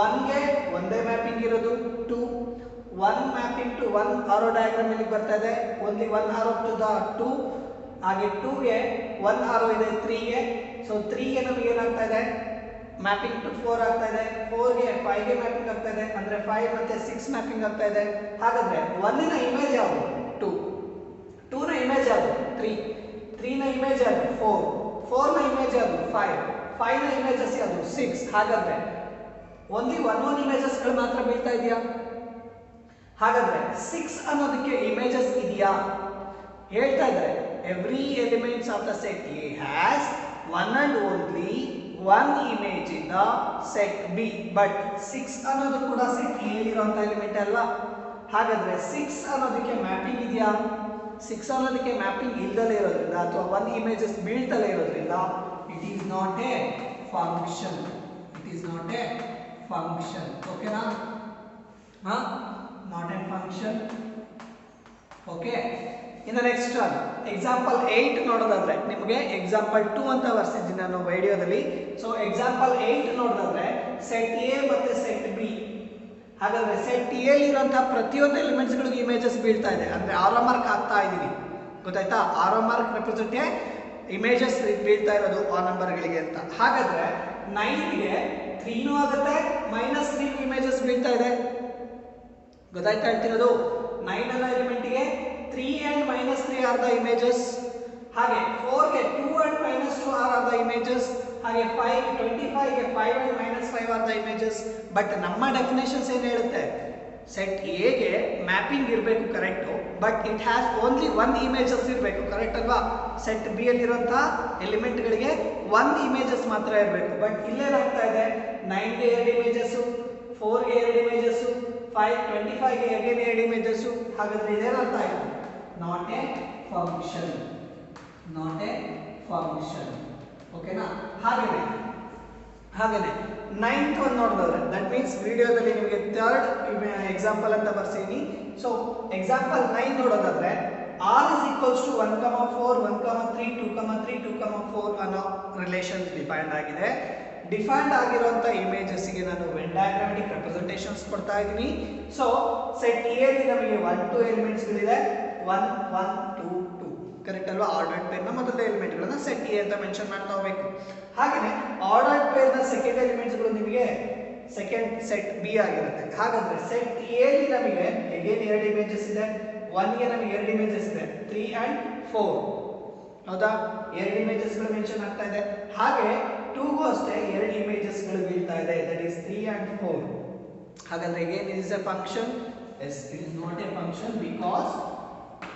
1ಗೆ ಒಂದೇ ಮ್ಯಾಪಿಂಗ್ ಇರೋದು 2, 1 ಮ್ಯಾಪಿಂಗ್ ಟು 1 ಆರೋ ಡಯಾಗ್ರಾಮ್ ಇಲ್ಲಿ ಬರ್ತಾ ಇದೆ, ಓನ್ಲಿ 1 ಆರೋ ಟು ದ 2, ಹಾಗೆ 2ಗೆ 1 ಆರೋ ಇದೆ 3ಗೆ, ಸೊ 3ಗೆ ನಮಗೆ ಏನಾಗ್ತಾ ಇದೆ ಮ್ಯಾಪಿಂಗ್ ಟು 4 ಆಗ್ತಾ ಇದೆ, 4ಗೆ 5ಗೆ ಮ್ಯಾಪಿಂಗ್ ಆಗ್ತಾ ಇದೆ, ಅಂದ್ರೆ 5 ಮತ್ತೆ 6 ಮ್ಯಾಪಿಂಗ್ ಆಗ್ತಾ ಇದೆ. ಹಾಗಾದ್ರೆ 1 ನ ಇಮೇಜ್ ಯಾವುದು 2, 2 ನ ಇಮೇಜ್ ಯಾವುದು 3, 3 ನ ಇಮೇಜ್ ಯಾವುದು 4, 4 ನ ಇಮೇಜ್ ಯಾವುದು 5, 5 ನ ಇಮೇಜಸ್ ಯಾವುದು 6. ಹಾಗಾದ್ರೆ ಓನ್ಲಿ 1 ಇಮೇಜಸ್ ಗಳು ಮಾತ್ರ ಬೀಳ್ತಾ ಇದೆಯಾ? ಹಾಗಾದ್ರೆ 6 ಅನ್ನೋದಕ್ಕೆ ಇಮೇಜಸ್ ಇದೆಯಾ? ಹೇಳ್ತಾ ಇದ್ದಾರೆ every elements of the set A has one and only one image in the set B, but 6 ಅನ್ನೋದು ಕೂಡ ಸೆಟ್ ಎ ಇರುವಂತ ಎಲಿಮೆಂಟ್ ಅಲ್ವಾ? ಹಾಗಾದ್ರೆ 6 ಅನ್ನೋದಕ್ಕೆ ಮ್ಯಾಪಿಂಗ್ ಇದೆಯಾ? 6 ಅನ್ನೋದಕ್ಕೆ ಮ್ಯಾಪಿಂಗ್ ಇಲ್ದಲೇ ಇರೋದ್ರಿಂದ ಅಥವಾ 1 ಇಮೇಜಸ್ ಬೀಳ್ತಲೇ ಇರೋದ್ರಿಂದ it is not a function, it is not a function. ಓಕೆನಾ? Not a function. ಓಕೆ, ಇನ್ನು ನೆಕ್ಸ್ಟ್ ಒನ್ ಎಕ್ಸಾಂಪಲ್ 8 ನೋಡೋದಾದ್ರೆ ನಿಮಗೆ ಎಕ್ಸಾಂಪಲ್ 2 ಅಂತ ಬರ್ಸಿದ್ದೀನಿ ನಾನು ವಿಡಿಯೋದಲ್ಲಿ. ಸೊ ಎಕ್ಸಾಂಪಲ್ 8 ನೋಡೋದಾದ್ರೆ ಸೆಟ್ ಎ ಮತ್ತೆ ಸೆಟ್ ಬಿ. ಹಾಗಾದ್ರೆ ಸೆಟ್ ಎ ಇರುವಂತಹ ಪ್ರತಿಯೊಂದು ಎಲಿಮೆಂಟ್ಸ್ ಗಳಿಗೆ ಇಮೇಜಸ್ ಬೀಳ್ತಾ ಇದೆ, ಅಂದ್ರೆ ಆರೋ ಮಾರ್ಕ್ ಹಾಕ್ತಾ ಇದೀವಿ, ಗೊತ್ತಾಯ್ತಾ? ಆರೋ ಮಾರ್ಕ್ ರೆಪ್ರೆಸೆಂಟ್ ಇಮೇಜಸ್ ಬೀಳ್ತಾ ಇರೋದು ಆ ನಂಬರ್ಗಳಿಗೆ ಅಂತ. ಹಾಗಾದ್ರೆ 9ಗೆ 3 ಆಗುತ್ತೆ, -3 ಇಮೇಜಸ್ ಬೀಳ್ತಾ ಇದೆ, ಗೊತ್ತಾಯ್ತಾ ಹೇಳ್ತಿರೋದು? 9 ಅನ್ನೋ ಎಲಿಮೆಂಟ್ಗೆ 3 and -3 are the images. ಹಾಗೆ 4ಗೆ 2 and -2 are the images. ಹಾಗೆ 25ಗೆ 5 and -5 are the images. But ನಮ್ಮ ಡೆಫಿನೇಷನ್ಸ್ ಏನು ಹೇಳುತ್ತೆ? ಸೆಟ್ ಎ ಗೆ ಮ್ಯಾಪಿಂಗ್ ಇರಬೇಕು, correct, but it has only 1 images ಇರಬೇಕು, ಕರೆಕ್ಟ್ ಅಲ್ವಾ? ಸೆಟ್ ಬಿ ಅಲ್ಲಿರುವಂತಹ ಎಲಿಮೆಂಟ್ ಗಳಿಗೆ 1 ಇಮೇಜಸ್ ಮಾತ್ರ ಇರಬೇಕು. ಬಟ್ ಇಲ್ಲೇನಾಗ್ತಾ ಇದೆ 9ಗೆ 2 ಇಮೇಜಸ್, 4ಗೆ 2 ಇಮೇಜಸ್, 25ಗೆ ಅಗೇನ್ 2 ಇಮೇಜಸ್. ಹಾಗಾದ್ರೆ ಇದೇನರ್ಥ ಆಯ್ತು? Not a function, not a function. ಓಕೆನಾ? ಹಾಗೇನೆ 9th ಒಂದು ನೋಡಿದ್ರೆ ದಟ್ ಮೀನ್ಸ್ ವಿಡಿಯೋದಲ್ಲಿ ನಿಮಗೆ ಥರ್ಡ್ ಎಕ್ಸಾಂಪಲ್ ಅಂತ ಬರ್ಸೀನಿ. ಸೊ ಎಕ್ಸಾಂಪಲ್ 9 ನೋಡೋದಾದ್ರೆ r is equals to 1, 4, 1, 3, 2, 3, 2, 4 ಅನ್ನೋ ರಿಲೇಷನ್ಸ್ ಡಿಫೈನ್ಡ್ ಆಗಿದೆ. ಡಿಫೈನ್ಡ್ ಆಗಿರುವಂತ ಇಮೇಜಸ್ ಗೆ ನಾನು ವೆನ್ ಡಯಾಗ್ರಾಮ್ಯಾಟಿಕ್ ರೆಪ್ರೆಸೆಂಟೇಷನ್ಸ್ ಕೊಡ್ತಾ ಇದ್ದೀನಿ. ಸೊ ಸೆಟ್ ಎ ಅಲ್ಲಿ ನಮಗೆ 1, 2 ಎಲಿಮೆಂಟ್ಸ್ ಗಳಿದೆ, 1, 1, 2, 2, ಕರೆಕ್ಟ್ ಅಲ್ವಾ? ಆರ್ಡರ್ಡ್ ಪೇರ್ ನ ಮೊದಲ ಎಲಿಮೆಂಟ್ ಗಳನ್ನ ಸೆಟ್ ಎ ಅಂತ ಮೆನ್ಷನ್ ಮಾಡ್ತಾ ಹೋಗಬೇಕು. ಹಾಗೇನೆ ಆರ್ಡರ್ಡ್ ಪೇರ್ ನ ಸೆಕೆಂಡ್ ಎಲಿಮೆಂಟ್ಸ್ ಗಳು ನಿಮಗೆ ಸೆಕೆಂಡ್ ಸೆಟ್ ಬಿ ಆಗಿರುತ್ತೆ. ಹಾಗಾದ್ರೆ ಸೆಟ್ ಎ ಅಲ್ಲಿ ನಮಗೆ ಅಗೇನ್ 2 ಇಮೇಜಸ್ ಇದೆ, 1 ಗೆ ನಮಗೆ 2 ಇಮೇಜಸ್ ಇದೆ, 3 and 4, ಹೌದಾ? 2 ಇಮೇಜಸ್ ಗಳು ಮೆನ್ಷನ್ ಆಗ್ತಾ ಇದೆ. ಹಾಗೆ 2 ಗೂ ಅಷ್ಟೇ 2 ಇಮೇಜಸ್ ಗಳು ಬೀಳ್ತಾ ಇದೆ, ದಟ್ ಈಸ್ 3 and 4. ಹಾಗಾದ್ರೆ again it is a function? Yes, it is not a function because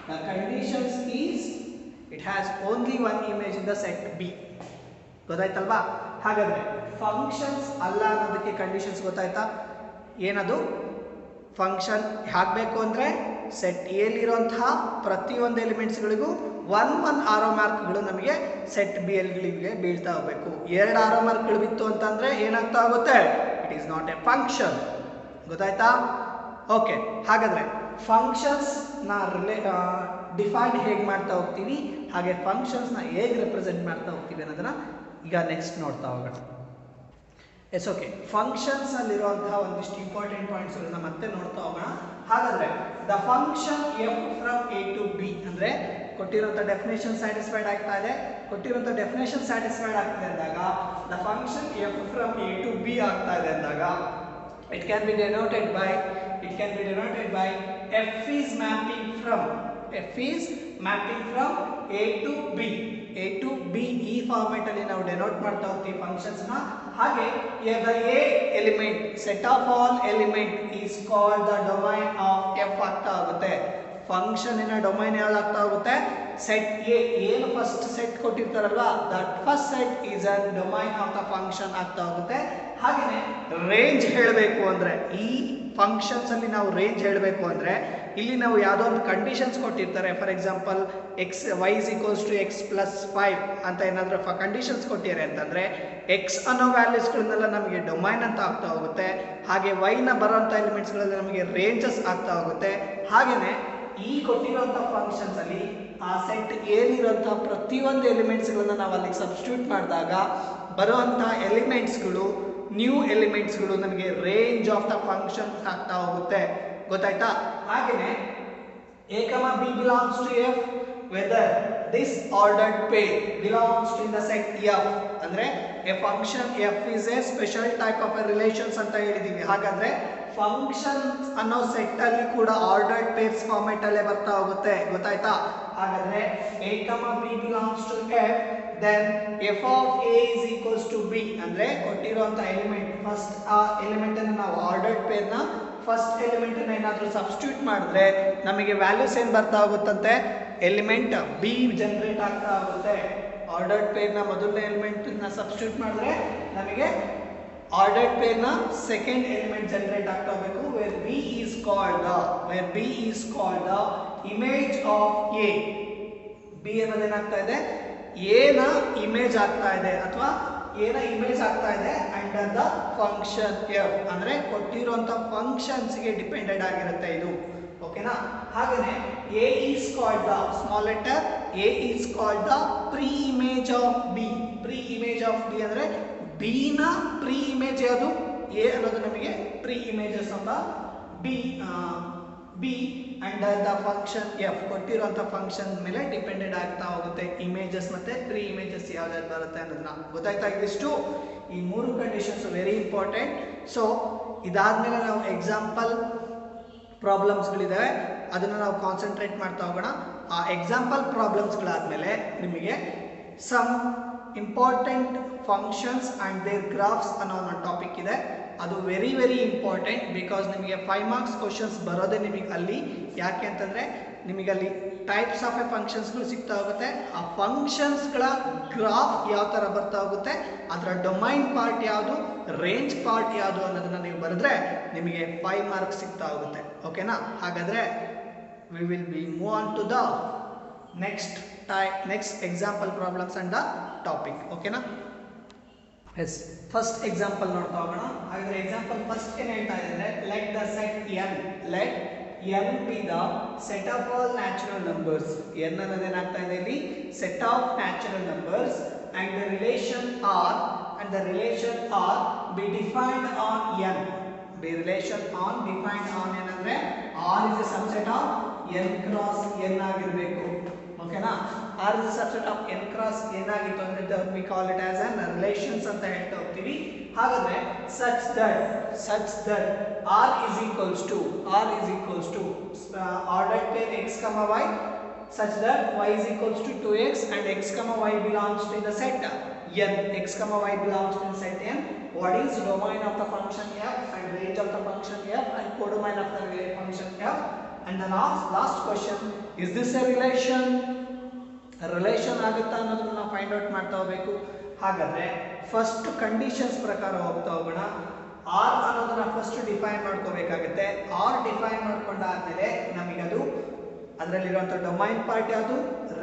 the conditions is it has only 1 image in the set B. ಗೊತ್ತಾಯ್ತಲ್ವಾ? ಹಾಗಾದ್ರೆ ಫಂಕ್ಷನ್ಸ್ ಅಲ್ಲ ಅನ್ನೋದಕ್ಕೆ ಕಂಡೀಷನ್ಸ್ ಗೊತ್ತಾಯ್ತಾ? ಏನದು? ಫಂಕ್ಷನ್ ಹಾಕಬೇಕು ಅಂದ್ರೆ ಸೆಟ್ ಎ ಇರುವಂತಹ ಪ್ರತಿಯೊಂದು ಎಲಿಮೆಂಟ್ಸ್ ಗಳಿಗೂ 1 ಆರೋ ಮಾರ್ಕ್ಗಳು ನಮಗೆ ಸೆಟ್ ಬಿ ಗಳಿಗೆ ಬೀಳ್ತಾ ಹೋಗಬೇಕು. 2 ಆರೋ ಮಾರ್ಕ್ಗಳು ಬಿತ್ತು ಅಂತಂದ್ರೆ ಏನಾಗ್ತಾ ಹೋಗುತ್ತೆ? It is not a function. ಗೊತ್ತಾಯ್ತಾ? ಓಕೆ, ಹಾಗಾದ್ರೆ ಫಂಕ್ಷನ್ಸ್ ನ ಡಿಫೈನ್ ಹೇಗೆ ಮಾಡ್ತಾ ಹೋಗ್ತೀವಿ, ಹಾಗೆ ಫಂಕ್ಷನ್ಸ್ ನ ಹೇಗೆ ರೆಪ್ರೆಸೆಂಟ್ ಮಾಡ್ತಾ ಹೋಗ್ತೀವಿ ಅನ್ನೋದನ್ನ ಈಗ ನೆಕ್ಸ್ಟ್ ನೋಡ್ತಾ ಹೋಗೋಣ. ಎಸ್, ಓಕೆ, ಫಂಕ್ಷನ್ಸ್ ಅಲ್ಲಿರುವಂತಹ ಒಂದಿಷ್ಟು ಇಂಪಾರ್ಟೆಂಟ್ ಪಾಯಿಂಟ್ಸ್ ಗಳನ್ನ ಮತ್ತೆ ನೋಡ್ತಾ ಹೋಗೋಣ. ಹಾಗಾದ್ರೆ the function F from A to B ಅಂದ್ರೆ ಕೊಟ್ಟಿರುವಂತಹ ಡೆಫಿನೇಷನ್ ಸ್ಯಾಟಿಸ್ಫೈಡ್ ಆಗ್ತಾ ಇದೆ. ಕೊಟ್ಟಿರುವಂತಹ ಡೆಫಿನೇಷನ್ ಸ್ಯಾಟಿಸ್ಫೈಡ್ ಆಗ್ತಿದೆ ಅಂದಾಗ the function F from A to B ಆಗ್ತಾ ಇದೆ ಅಂದಾಗ it can be denoted by f is mapping from a to b. a to b ಈ ಫಾರ್ಮ್ಯಾಟ್ ಅಲ್ಲಿ ನಾವು ಡೆನೋಟ್ ಮಾಡ್ತಾ ಹೋಗ್ತೀವಿ ಫಂಕ್ಷನ್ಸ್ ನ. ಹಾಗೆ the a element set of all element is called the domain of f ಆಗ್ತಾ ಹೋಗುತ್ತೆ. ಫಂಕ್ಷನ್ ಇನ ಡೊಮೈನ್ ಯಾವ್ದಾಗ್ತಾ ಹೋಗುತ್ತೆ? Set A. ಏನು ಫಸ್ಟ್ ಸೆಟ್ ಕೊಟ್ಟಿರ್ತಾರಲ್ವಾ, that first set is a domain of the function ಆಗ್ತಾ ಹೋಗುತ್ತೆ. ಹಾಗೇನೆ ರೇಂಜ್ ಹೇಳಬೇಕು ಅಂದ್ರೆ ಈ ಫಂಕ್ಷನ್ಸ್ ಅಲ್ಲಿ ನಾವು ರೇಂಜ್ ಹೇಳಬೇಕು ಅಂದ್ರೆ ಇಲ್ಲಿ ನಾವು ಯಾವುದೋ ಒಂದು ಕಂಡೀಷನ್ಸ್ ಕೊಟ್ಟಿರ್ತಾರೆ. For example y is equals to x plus 5 ಅಂತ ಏನಾದರೂ ಕಂಡೀಷನ್ಸ್ ಕೊಟ್ಟಿದ್ದಾರೆ ಅಂತಂದ್ರೆ x ಅನ್ನೋ ವ್ಯಾಲ್ಯೂಸ್ಗಳನ್ನೆಲ್ಲ ನಮಗೆ ಡೊಮೈನ್ ಅಂತ ಆಗ್ತಾ ಹೋಗುತ್ತೆ. ಹಾಗೆ y ನ ಬರೋಂಥ ಎಲಿಮೆಂಟ್ಸ್ಗಳೆಲ್ಲ ನಮಗೆ ರೇಂಜಸ್ ಆಗ್ತಾ ಹೋಗುತ್ತೆ. ಹಾಗೇನೆ ಈ ಕೊಟ್ಟಿರುವಂತಹ ಫಂಕ್ಷನ್ಸ್ ಅಲ್ಲಿ ಆ ಸೆಟ್ ಏನಿರುವಂತಹ ಪ್ರತಿಯೊಂದು ಎಲಿಮೆಂಟ್ಸ್ಗಳನ್ನ ನಾವು ಅಲ್ಲಿಗೆ ಸಬ್ಸ್ಟಿಟ್ಯೂಟ್ ಮಾಡಿದಾಗ ಬರುವಂತಹ ಎಲಿಮೆಂಟ್ಸ್ಗಳು ನ್ಯೂ ಎಲಿಮೆಂಟ್ಸ್ಗಳು ನಮಗೆ ರೇಂಜ್ ಆಫ್ ದ ಫಂಕ್ಷನ್ಸ್ ಆಗ್ತಾ ಹೋಗುತ್ತೆ. ಗೊತ್ತಾಯ್ತಾ? ಹಾಗೆಯೇ a comma b belongs to f whether this ordered pair belongs to the set f ಅಂದ್ರೆ a function f is a special type of a relations ಅಂತ ಹೇಳಿದೀವಿ. ಹಾಗಾದ್ರೆ ಫಂಕ್ಷನ್ಸ್ ಅನ್ನೋ ಸೆಟ್ ಅಲ್ಲಿ ಕೂಡ ಆರ್ಡರ್ಡ್ ಪೇರ್ಸ್ ಫಾರ್ಮೆಟ್ ಅಲ್ಲೇ ಬರ್ತಾ ಹೋಗುತ್ತೆ. ಗೊತ್ತಾಯ್ತಾ? ಹಾಗಾದ್ರೆ a comma b belongs to f then f of a is equals to b ಅಂದ್ರೆ ಕೊಟ್ಟಿರುವಂತ ಎಲಿಮೆಂಟ್ ಫಸ್ಟ್ ಆ ಎಲಿಮೆಂಟ್ ಅನ್ನು ನಾವು ಆರ್ಡರ್ಡ್ ಪೇರ್ ನ ಫಸ್ಟ್ ಎಲಿಮೆಂಟ್ ಅನ್ನು ಏನಾದರೂ ಸಬ್ಸ್ಟಿಟ್ಯೂಟ್ ಮಾಡಿದ್ರೆ ನಮಗೆ ವ್ಯಾಲ್ಯೂಸ್ ಏನು ಬರ್ತಾ ಹೋಗುತ್ತಂತೆ, ಎಲಿಮೆಂಟ್ ಬಿ ಜನರೇಟ್ ಆಗ್ತಾ ಹೋಗುತ್ತೆ. ಆರ್ಡರ್ಡ್ ಪೇರ್ ನ ಮೊದಲನೇ ಎಲಿಮೆಂಟ್ ನ ಸಬ್ಸ್ಟಿಟ್ಯೂಟ್ ಮಾಡಿದ್ರೆ ನಮಗೆ ಆರ್ಡರ್ಡ್ ಪೇರ್ ನ ಸೆಕೆಂಡ್ ಎಲಿಮೆಂಟ್ ಜನರೇಟ್ ಆಗ್ತಾ ಹೋಗಬೇಕು. Where B is called the image of A. B ಅನ್ನೋದು ಏನಾಗ್ತಾ ಇದೆ, ಎ ನ ಇಮೇಜ್ ಆಗ್ತಾ ಇದೆ ಅಥವಾ ಏನ ಇಮೇಜ್ ಆಗ್ತಾ ಇದೆ ಅಂಡರ್ ದ ಫಂಕ್ಷನ್ ಎಫ್ ಅಂದ್ರೆ ಕೊಟ್ಟಿರುವಂತ ಫಂಕ್ಷನ್ಸ್ ಗೆ ಡಿಪೆಂಡೆಡ್ ಆಗಿರುತ್ತೆ ಇದು. ಓಕೆನಾ? ಹಾಗೇನೆ A is called the small letter A is called the preimage of B. Preimage of B ಅಂದ್ರೆ ಬಿ ನ ಪ್ರೀ ಇಮೇಜ್ ಯಾವುದು, ಎ ಅನ್ನೋದು ನಮಗೆ preimages of B under the function F. ಕೊಟ್ಟಿರುವಂತ ಫಂಕ್ಷನ್ ಮೇಲೆ ಡಿಪೆಂಡೆಡ್ ಆಗ್ತಾ ಹೋಗುತ್ತೆ ಇಮೇಜಸ್ ಮತ್ತೆ ಪ್ರೀ ಇಮೇಜಸ್ ಯಾವ್ದಾದ್ರು ಬರುತ್ತೆ ಅನ್ನೋದನ್ನ. ಗೊತ್ತಾಯ್ತಾ? ಇದಿಷ್ಟು ಈ ಮೂರು ಕಂಡೀಷನ್ಸ್ ವೆರಿ ಇಂಪಾರ್ಟೆಂಟ್. ಸೊ ಇದಾದ್ಮೇಲೆ ನಾವು ಎಕ್ಸಾಂಪಲ್ ಪ್ರಾಬ್ಲಮ್ಸ್ಗಳಿದ್ದಾವೆ, ಅದನ್ನ ನಾವು ಕಾನ್ಸಂಟ್ರೇಟ್ ಮಾಡ್ತಾ ಹೋಗೋಣ. ಆ ಎಕ್ಸಾಂಪಲ್ ಪ್ರಾಬ್ಲಮ್ಸ್ಗಳಾದ್ಮೇಲೆ ನಿಮಗೆ some important functions and their graphs ಅನ್ನೋ ಒಂದು ಟಾಪಿಕ್ ಇದೆ. ಅದು ವೆರಿ ವೆರಿ ಇಂಪಾರ್ಟೆಂಟ್ ಬಿಕಾಸ್ ನಿಮಗೆ 5 ಮಾರ್ಕ್ಸ್ ಕ್ವಶನ್ಸ್ ಬರೋದೇ ನಿಮಗೆ ಅಲ್ಲಿ. ಯಾಕೆ ಅಂತಂದರೆ ನಿಮಗೆ ಅಲ್ಲಿ ಟೈಪ್ಸ್ ಆಫ್ ಎ ಫಂಕ್ಷನ್ಸ್ಗಳು ಸಿಗ್ತಾ ಹೋಗುತ್ತೆ. ಆ ಫಂಕ್ಷನ್ಸ್ಗಳ ಗ್ರಾಫ್ ಯಾವ ಥರ ಬರ್ತಾ ಹೋಗುತ್ತೆ, ಅದರ ಡೊಮೈನ್ ಪಾರ್ಟ್ ಯಾವುದು, ರೇಂಜ್ ಪಾರ್ಟ್ ಯಾವುದು ಅನ್ನೋದನ್ನು ನೀವು ಬರೆದ್ರೆ ನಿಮಗೆ 5 ಮಾರ್ಕ್ಸ್ ಸಿಗ್ತಾ ಹೋಗುತ್ತೆ. ಓಕೆನಾ? ಹಾಗಾದರೆ we will be move on to the next example problems and the topic. ಓಕೆನಾ? ಎಸ್, ಫಸ್ಟ್ ಎಕ್ಸಾಂಪಲ್ ನೋಡ್ತಾ ಹೋಗೋಣ. ಹಾಗಾದ್ರೆ ಎಕ್ಸಾಂಪಲ್ ಫಸ್ಟ್ ಏನು ಹೇಳ್ತಾ ಇದೆ ಅಂದರೆ ಲೆಟ್ ದ set n be the set of all natural numbers. n ಅನ್ನೋದೇನಾಗ್ತಾ ಇದೆ ಇಲ್ಲಿ set of natural numbers and the relation r be defined on n. Be relation on defined on ಏನಂದ್ರೆ r is a subset of n cross n ಆಗಿರಬೇಕು. ಓಕೆನಾ? r is a subset of n cross n ಆಗಿತ್ತು ಅಂದ್ರೆ we call it as an relations ಅಂತ ಹೇಳ್ತಾ ಹೋಗ್ತೀವಿ. ಹಾಗಾದ್ರೆ such that r is equals to ordered pair x comma y such that y is equals to 2x and x comma y belongs to the set n. X comma y belongs to the set n. What is domain of the function f and range of the function f and codomain of the function f? And the last question, is this a relation? Relation ಆಗುತ್ತಾ ಅನ್ನೋದನ್ನ ನಾವು ಫೈಂಡ್ ಔಟ್ ಮಾಡ್ತಾ ಹೋಗಬೇಕು. ಹಾಗಾದ್ರೆ ಫಸ್ಟ್ ಕಂಡೀಷನ್ಸ್ ಪ್ರಕಾರ ಹೋಗ್ತಾ ಹೋಗೋಣ. ಆರ್ ಅನ್ನೋದನ್ನ ಫಸ್ಟ್ ಡಿಫೈನ್ ಮಾಡ್ಕೋಬೇಕಾಗುತ್ತೆ. ಆರ್ ಡಿಫೈನ್ ಮಾಡ್ಕೊಂಡಾದ್ಮೇಲೆ ನಮಗದು ಅದರಲ್ಲಿರುವಂಥ ಡೊಮೈನ್ ಪಾರ್ಟ್ ಯಾವುದು,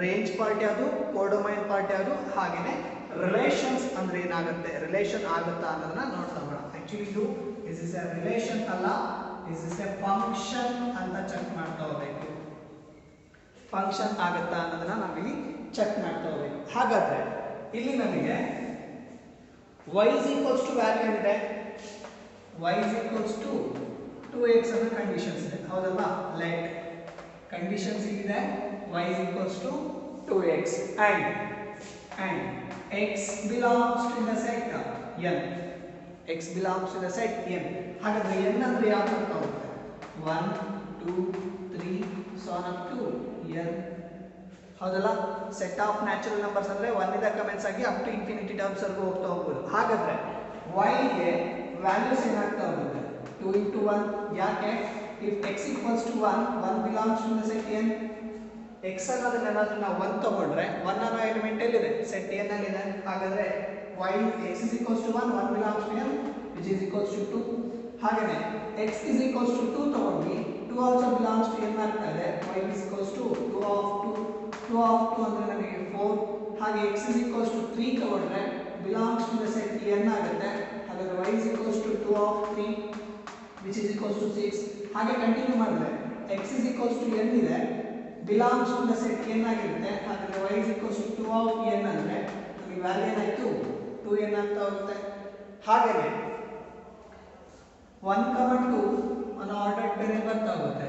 ರೇಂಜ್ ಪಾರ್ಟ್ ಯಾವುದು, ಕೋಡೊಮೈನ್ ಪಾರ್ಟ್ ಯಾವುದು, ಹಾಗೇನೆ ರಿಲೇಷನ್ಸ್ ಅಂದ್ರೆ ಏನಾಗುತ್ತೆ, ರಿಲೇಷನ್ ಆಗುತ್ತಾ ಅನ್ನೋದನ್ನ ನೋಡ್ತಾ ಹೋಗೋಣ. ಆಕ್ಚುಲಿ ಇದು ಇಸ್ ಎ ರಿಲೇಷನ್ ಅಲ್ಲ, ಇಸ್ ಎ ಫಂಕ್ಷನ್ ಅಂತ ಚೆಕ್ ಮಾಡ್ತಾ ಹೋಗಬೇಕು. ಫಂಕ್ಷನ್ ಆಗುತ್ತಾ ಅನ್ನೋದನ್ನ ನಾವಿಲ್ಲಿ ಚೆಕ್ ಮಾಡ್ತಾ ಹೋಗಬೇಕು. ಹಾಗಾದ್ರೆ ಇಲ್ಲಿ ನಮಗೆ y is equals to value ಇದೆ, y is equals to 2x ಅನ್ನೋ ಕಂಡೀಷನ್ಸ್ ಇದೆ. ಹೌದಲ್ವಾ? ಲೆಟ್ ಕಂಡೀಷನ್ಸ್ ಇದೆ y is equals to 2x and x belongs to the set n. x belongs to the set n. ಹಾಗಾದ್ರೆ n ಅಂದ್ರೆ ಯಾವ ತರ ಹೋಗುತ್ತೆ? 1 2 3 so on up to n. ಹೌದಲ್ಲ? ಸೆಟ್ ಆಫ್ ನ್ಯಾಚುರಲ್ ನಂಬರ್ಸ್ ಅಂದ್ರೆ 1 ಇಂದ ಕಮೆಂಟ್ಸ್ ಆಗಿ ಅಪ್ ಟು ಇನ್ಫಿನಿಟಿ ಟರ್ಮ್ಸ್ ವರೆಗೂ ಹೋಗ್ತಾ ಹೋಗ್ಬೋದು. ಹಾಗಾದ್ರೆ y ಗೆ ವ್ಯಾಲ್ಯೂಸ್ ಏನಾಗ್ತಾ ಹೋಗುತ್ತೆ? 2 into 1. ಯಾಕೆ? if x equals to 1 belongs to the set n. x ಅನ್ನೋದನ್ನ ಏನಾದ್ರೂ ನಾವು 1 ತಗೊಂಡ್ರೆ 1 ಅನ್ನೋ ಎಲಿಮೆಂಟ್ ಎಲ್ಲಿದೆ? ಸೆಟ್ n ಅಲ್ಲಿ ಇದೆ. ಹಾಗಾದ್ರೆ y x is equals to 1 belongs to n which is equals to 2. ಹಾಗೇನೆ x is equals to 2 ತಗೊಂಡ್ವಿ, 2 also belongs to n ಆಗ್ತಾ ಇದೆ. y is equals to 2 of 2 ಅಂದ್ರೆ ನಮಗೆ 4. ಹಾಗೆ x is equals to 3 ತಗೊಂಡ್ರೆ belongs to the set n ಆಗುತ್ತೆ. ಹಾಗಾದ್ರೆ y is equals to 2 of 3 which is equals to 6. ಹಾಗೆ ಕಂಟಿನ್ಯೂ ಮಾಡಿದ್ರೆ x is equals to n ಇದೆ, belongs to the set n ಆಗಿರುತ್ತೆ. ಹಾಗಾದ್ರೆ y is equals to 2 of n ಅಂದ್ರೆ ನಮಗೆ ವ್ಯಾಲ್ಯೂ ಏನಾಯ್ತು? 2n ಆಗ್ತಾ ಹೋಗುತ್ತೆ. ಹಾಗೆ 1, 2 ಅನ್ನೋ ಆರ್ಡರ್ ಪೇರ್ ಏನು ಬರ್ತಾ ಹೋಗುತ್ತೆ,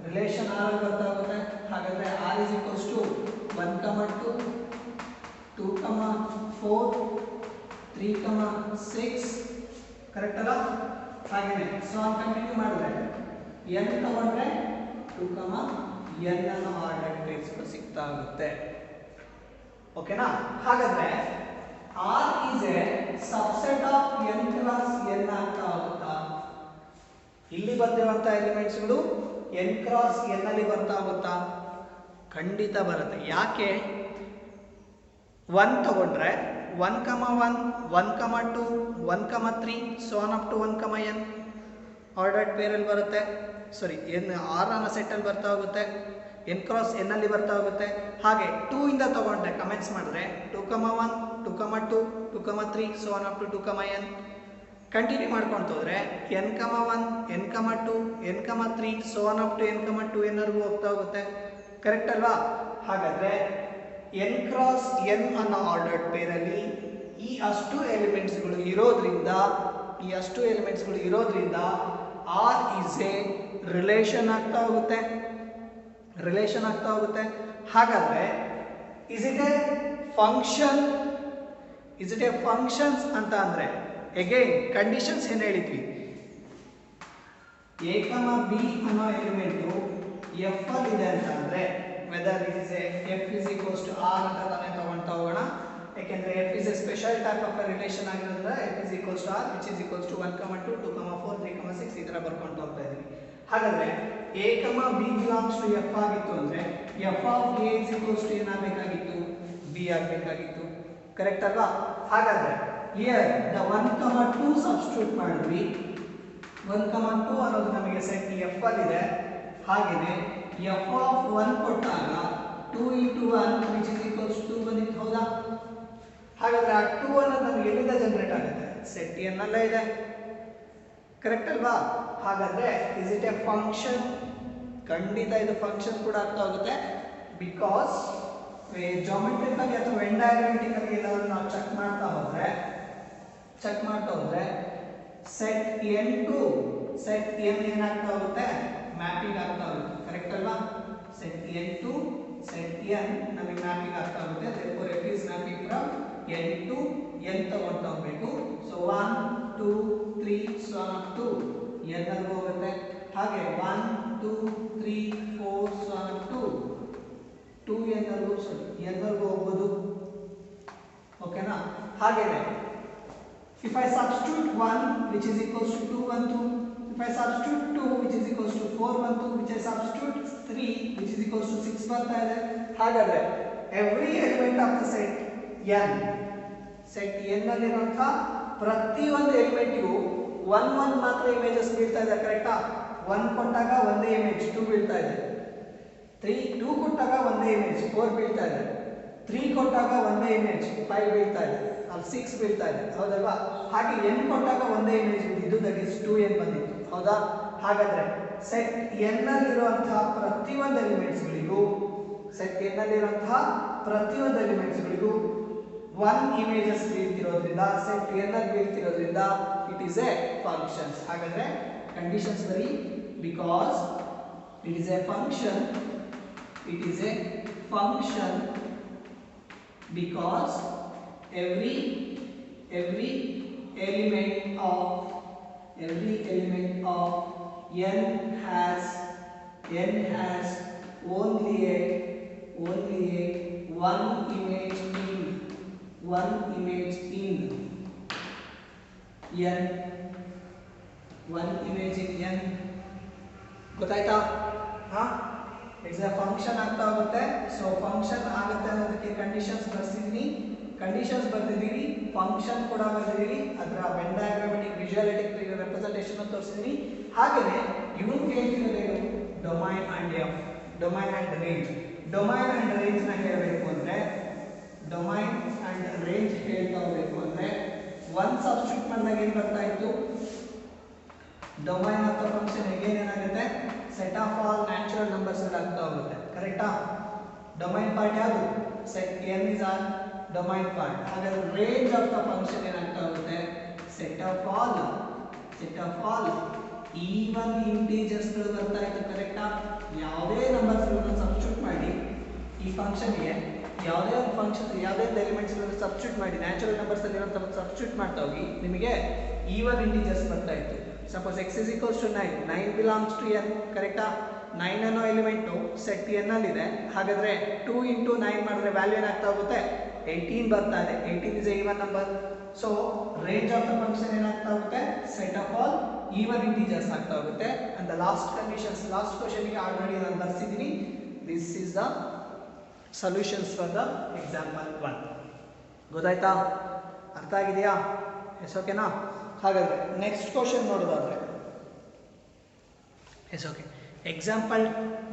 ರಿಲೇಷನ್ ಆರ್ ಅಲ್ಲಿ ಬರ್ತಾ ಹೋಗುತ್ತೆ. ಹಾಗಾದ್ರೆ R is equals to 1, 2, 2, 4, 3, 6 correct ಅಲ್ಲ. ಹಾಗೇನೆ ಸೊ ಕಂಟಿನ್ಯೂ ಮಾಡಿದ್ರೆ n ತಗೊಂಡ್ರೆ 2, n ಅನ್ನೋ ಆರ್ಡರ್ ಪೇರ್ಸ್ ಸಿಗ್ತಾ ಹೋಗುತ್ತೆ. ಓಕೆನಾ. ಹಾಗಾದ್ರೆ R is a subset of n cross n ಅಂತ ಆಗುತ್ತಾ? ಇಲ್ಲಿ ಬಂದಿರುವಂತಹ ಎಲಿಮೆಂಟ್ಸ್ಗಳು n ಕ್ರಾಸ್ n ಅಲ್ಲಿ ಬರ್ತಾ ಹೋಗುತ್ತಾ? ಖಂಡಿತ ಬರುತ್ತೆ. ಯಾಕೆ? 1 ತಗೊಂಡ್ರೆ 1, 1, 1, 2, 1, 3 so on up to 1, n ordered pair ಅಲ್ಲಿ ಬರುತ್ತೆ. ಸಾರಿ n r ಅನ್ನೋ ಸೆಟ್ ಅಲ್ಲಿ ಬರ್ತಾ ಹೋಗುತ್ತೆ, n ಕ್ರಾಸ್ n ಅಲ್ಲಿ ಬರ್ತಾ ಹೋಗುತ್ತೆ. ಹಾಗೆ 2 ಇಂದ ತಗೊಂಡ್ರೆ ಕಮೆಂಟ್ಸ್ ಮಾಡಿದ್ರೆ 2, 1, 2, 2, 2, 3 so on up to 2, n continue ಮಾಡ್ಕೊಂಡು ಹೋದ್ರೆ n, 1, n, 2, n, 3 so on up to n, 2 n ವರೆಗೂ ಹೋಗ್ತಾ ಹೋಗುತ್ತೆ. ಕರೆಕ್ಟ್ ಅಲ್ವಾ? ಹಾಗಾದ್ರೆ n ಕ್ರಾಸ್ n ಅನ್ನೋ ಆರ್ಡರ್ಡ್ ಪೇರ್ ಅಲ್ಲಿ ಈ ಅಷ್ಟು ಎಲಿಮೆಂಟ್ಸ್ಗಳು ಇರೋದ್ರಿಂದ R is a ರಿಲೇಷನ್ ಆಗ್ತಾ ಹೋಗುತ್ತೆ. ಹಾಗಾದ್ರೆ ಇಸ್ ಇಟ್ ಎ ಫಂಕ್ಷನ್ಸ್ ಅಂತ ಅಂದ್ರೆ ಅಗೈನ್ ಕಂಡೀಷನ್ಸ್ ಏನು ಹೇಳಿದ್ವಿ, a, b ಅನ್ನೋ ಎಲಿಮೆಂಟು f ಅಲ್ಲಿ ಇದೆ ಅಂತ ಅಂದ್ರೆ whether it is A f is equals to r ಅಂತ ತಾನೇ ತಗೊಳ್ತಾ ಹೋಗೋಣ. ಯಾಕೆಂದ್ರೆ f is a special type of a relation ಆಗಿರೋದ್ರಿಂದ f is equals to r which is equals to 1, 2, 2, 4, 3, 6 ಈ ತರ ಬರ್ಕೊಂಡು ಹೋಗ್ತಾ ಇದೀವಿ. ಹಾಗಾದ್ರೆ a, b belongs to f ಆಗಿತ್ತು ಅಂದ್ರೆ f of a is equals to ಏನಾಗಬೇಕಾಗಿತ್ತು, b ಆಗಬೇಕಾಗಿತ್ತು. ಕರೆಕ್ಟ್ ಅಲ್ವಾ? ಹಾಗಾದ್ರೆ here the 1, 2 ಸಬ್ಸ್ಟಿಟ್ಯೂಟ್ ಮಾಡಿದ್ವಿ. 1, 2 ಅನ್ನೋದು ನಮಗೆ ಸೆಟ್ f ಅಲ್ಲಿ ಇದೆ. ಹಾಗೇನೆ f of 1 ಕೊಟ್ಟಾಗ 2 into 1 which is equals to 2 ಬಂದಿತ್ತು. ಹೌದಾ? ಹಾಗಾದ್ರೆ ಆ 2 ಅನ್ನೋದು ನಮಗೆ ಎಲ್ಲಿಂದ ಜನರೇಟ್ ಆಗುತ್ತೆ, ಸೆಟ್ n ಅಲ್ಲೇ ಇದೆ. ಕರೆಕ್ಟ್ ಅಲ್ವಾ? ಹಾಗಾದ್ರೆ ಇಸ್ ಇಟ್ ಎ ಫಂಕ್ಷನ್? ಖಂಡಿತ ಇದು ಫಂಕ್ಷನ್ ಕೂಡ ಆಗ್ತಾ ಹೋಗುತ್ತೆ. ಬಿಕಾಸ್ ಜಾಮೆಟ್ರಿಕಲಿ ಅಥವಾ ವೆನ್ ಡಯಾಗ್ರಾಮ್ಯಾಟಿಕಲಿ ಏನಾದರೂ ನಾವು ಚೆಕ್ ಮಾಡ್ತಾ ಹೋದ್ರೆ set n to set n ಏನಾಗ್ತಾ ಹೋಗುತ್ತೆ, ಮ್ಯಾಪಿಂಗ್ ಆಗ್ತಾ ಹೋಗುತ್ತೆ. ಕರೆಕ್ಟ್ ಅಲ್ವಾ? Set n to set n ನಮಗೆ ಮ್ಯಾಪಿಂಗ್ ಆಗ್ತಾ ಹೋಗುತ್ತೆ. therefore f is mapping from n to n ತಗೊಳ್ತಾ ಹೋಗಬೇಕು. So 1, 2, 3 so on up to n ವರೆಗೂ ಹೋಗುತ್ತೆ. ಹಾಗೆ 1, 2, 3, 4 so on up to 2n ವರೆಗೂ ಹೋಗ್ಬೋದು. ಓಕೆನಾ? ಹಾಗೇನೆ if I substitute 1 which is equals to 2, 1, 2, if I substitute 2 which is equals to 4, 1, 2, which I substitute 3 which is equals to 6 ಬರ್ತಾ ಇದೆ. ಹಾಗಾದ್ರೆ every element of the set n ಅಲ್ಲಿರುವಂತಹ ಪ್ರತಿಯೊಂದು ಎಲಿಮೆಂಟ್ಗೂ 1, 1 ಮಾತ್ರ ಇಮೇಜಸ್ ಬೀಳ್ತಾ ಇದೆ. ಕರೆಕ್ಟಾ? 1 ಕೊಟ್ಟಾಗ ಒಂದೇ ಇಮೇಜ್ 2 ಬೀಳ್ತಾ ಇದೆ. 2 ಕೊಟ್ಟಾಗ ಒಂದೇ ಇಮೇಜ್ 4 ಬೀಳ್ತಾ ಇದೆ. 3 ಕೊಟ್ಟಾಗ ಒಂದೇ ಇಮೇಜ್ 5 ಬೀಳ್ತಾ ಇದೆ, 6 ಬೀಳ್ತಾ ಇದೆ. ಹೌದಲ್ವಾ? ಹಾಗೆ n ಕೊಟ್ಟಾಗ ಒಂದೇ ಇಮೇಜ್ ಬಿದ್ದಿದ್ದು ದಟ್ ಇಸ್ 2n ಬಂದಿತ್ತು. ಹೌದಾ? ಹಾಗಾದ್ರೆ ಸೆಟ್ n ಅಲ್ಲಿರುವಂತಹ ಪ್ರತಿಯೊಂದು ಎಲಿಮೆಂಟ್ಸ್ಗಳಿಗೂ 1 ಇಮೇಜಸ್ ಬೀಳ್ತಿರೋದ್ರಿಂದ ಸೆಟ್ n ಅಲ್ಲಿ ಬೀಳ್ತಿರೋದ್ರಿಂದ ಇಟ್ ಈಸ್ ಎ ಫಂಕ್ಷನ್ಸ್. ಹಾಗಾದ್ರೆ ಕಂಡೀಷನ್ಸ್ ಬರಿ because it is A function because every element of n has only a one image in n, one image in n. ಗೊತ್ತಾಯ್ತಾ? ಇಟ್ಸ್ ಎ ಫಂಕ್ಷನ್ ಆಗ್ತಾ ಹೋಗುತ್ತೆ. ಸೊ ಫಂಕ್ಷನ್ ಆಗುತ್ತೆ ಅನ್ನೋದಕ್ಕೆ ಕಂಡೀಷನ್ಸ್ ಬರ್ದಿದ್ದೀವಿ, ಫಂಕ್ಷನ್ ಕೂಡ ಬರ್ದಿದ್ದೀವಿ, ಅದರ ವೆನ್ ಡಯಾಗ್ರಾಮ್ಯಾಟಿಕ್ ವಿಜುವಲಿಟಿಕ್ ರೆಪ್ರೆಸೆಂಟೇಷನ್ ತೋರಿಸಿದ್ವಿ. ಹಾಗೆಯೇ ಇವನು ಕೇಳ್ತಿರೋದೇನು, domain and range. Domain and range ನ ಹೇಳಬೇಕು ಅಂದ್ರೆ ಹೇಳ್ತಾ ಹೋಗಬೇಕು ಅಂದ್ರೆ 1 ಸಬ್ಸ್ಟಿಟ್ಯೂಟ್ ಮಾಡಿದಾಗ ಏನು ಬರ್ತಾ ಇತ್ತು, domain of the function again ಏನಾಗುತ್ತೆ, set of all natural numbers ಆಗ್ತಾ ಹೋಗುತ್ತೆ. ಕರೆಕ್ಟಾ? ಡೊಮೈನ್ ಪಾರ್ಟ್ ಯಾವುದು, set n is our domain part. ಹಾಗಾದ್ರೆ ರೇಂಜ್ ಆಫ್ ದ ಫಂಕ್ಷನ್ ಏನಾಗ್ತಾ ಹೋಗುತ್ತೆ, ಸೆಟ್ ಆಫ್ ಆಲ್ ಈವನ್ ಇಂಟೀಜರ್ಸ್ಗಳು ಬರ್ತಾ ಇತ್ತು. ಕರೆಕ್ಟಾ? ಯಾವುದೇ ನಂಬರ್ಸ್ಗಳನ್ನ ಸಬ್ಸ್ಟಿಟ್ಯೂಟ್ ಮಾಡಿ ಈ ಫಂಕ್ಷನ್ಗೆ ಯಾವುದೇ ಒಂದು ಫಂಕ್ಷನ್ ಯಾವುದೇ ಒಂದು ಎಲಿಮೆಂಟ್ಸ್ಗಳನ್ನು ಸಬ್ಸ್ಟಿಟ್ಯೂಟ್ ಮಾಡಿ ನ್ಯಾಚುರಲ್ ನಂಬರ್ಸ್ ಅಲ್ಲಿರುವಂಥ ಸಬ್ಸ್ಟಿಟ್ಯೂಟ್ ಮಾಡ್ತಾ ಹೋಗಿ ನಿಮಗೆ ಈವನ್ ಇಂಟೀಜರ್ಸ್ ಬರ್ತಾ ಇತ್ತು. Suppose x is equals to 9, 9 belongs to n. ಕರೆಕ್ಟಾ? 9 ಅನ್ನೋ ಎಲಿಮೆಂಟು ಸೆಟ್ n ಅಲ್ಲಿದೆ. ಹಾಗಾದ್ರೆ 2 into 9 ಮಾಡಿದ್ರೆ ವ್ಯಾಲ್ಯೂ ಏನಾಗ್ತಾ ಹೋಗುತ್ತೆ? 18 ಬರ್ತಾ ಇದೆ. 18 is a even number. So range of the function ಏನಾಗ್ತಾ ಹೋಗುತ್ತೆ? Set of all even integers ಆಗ್ತಾ ಹೋಗುತ್ತೆ. And the last conditions, last ಕ್ವಶನ್ಗೆ ಆಲ್ರೆಡಿ ನಾನು ಬರ್ಸಿದ್ದೀನಿ. This is the solutions for the example 1. ಗೊತ್ತಾಯ್ತಾ? ಅರ್ಥ ಆಗಿದೆಯಾ? ಎಸ್ ಓಕೆನಾ? ಹಾಗಾದರೆ ನೆಕ್ಸ್ಟ್ ಕ್ವಶನ್ ನೋಡೋದಾದ್ರೆ ಎಸ್ ಓಕೆ, ಎಕ್ಸಾಂಪಲ್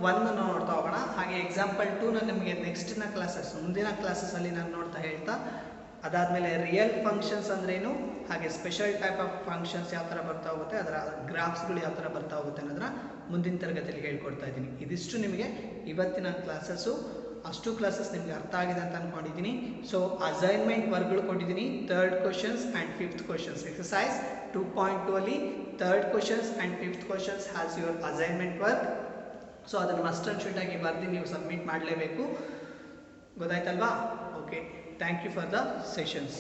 1 ನೋಡ್ತಾ ಹೋಗೋಣ. ಹಾಗೆ ಎಕ್ಸಾಂಪಲ್ 2ನ ನಿಮಗೆ ನೆಕ್ಸ್ಟ್ನ ಕ್ಲಾಸಸ್, ಮುಂದಿನ ಕ್ಲಾಸಸ್ಸಲ್ಲಿ ನಾನು ನೋಡ್ತಾ ಹೇಳ್ತಾ, ಅದಾದಮೇಲೆ ರಿಯಲ್ ಫಂಕ್ಷನ್ಸ್ ಅಂದ್ರೇನು, ಹಾಗೆ ಸ್ಪೆಷಲ್ ಟೈಪ್ ಆಫ್ ಫಂಕ್ಷನ್ಸ್ ಯಾವ ಥರ ಬರ್ತಾ ಹೋಗುತ್ತೆ, ಅದರ ಗ್ರಾಫ್ಸ್ಗಳು ಯಾವ ಥರ ಬರ್ತಾ ಹೋಗುತ್ತೆ ಅನ್ನೋದನ್ನ ಮುಂದಿನ ತರಗತಿಯಲ್ಲಿ ಹೇಳ್ಕೊಡ್ತಾ ಇದ್ದೀನಿ. ಇದಿಷ್ಟು ನಿಮಗೆ ಇವತ್ತಿನ ಕ್ಲಾಸಸ್ಸು. ಅಷ್ಟು ಕ್ಲಾಸಸ್ ನಿಮಗೆ ಅರ್ಥ ಆಗಿದೆ ಅಂತ ಅಂದ್ಕೊಂಡಿದ್ದೀನಿ. ಸೊ ಅಸೈನ್ಮೆಂಟ್ ವರ್ಕ್ಗಳು ಕೊಟ್ಟಿದ್ದೀನಿ, 3rd questions and 5th questions. Exercise 2.2 ಅಲ್ಲಿ 3rd questions and 5th questions has your assignment work. So ಅದನ್ನು ಮಸ್ಟ್ ಆ್ಯಂಡ್ ಶುಡ್ ಆಗಿ ಬರೆದು ನೀವು ಸಬ್ಮಿಟ್ ಮಾಡಲೇಬೇಕು. ಗೊತ್ತಾಯ್ತಲ್ವಾ? Okay, thank you for the sessions.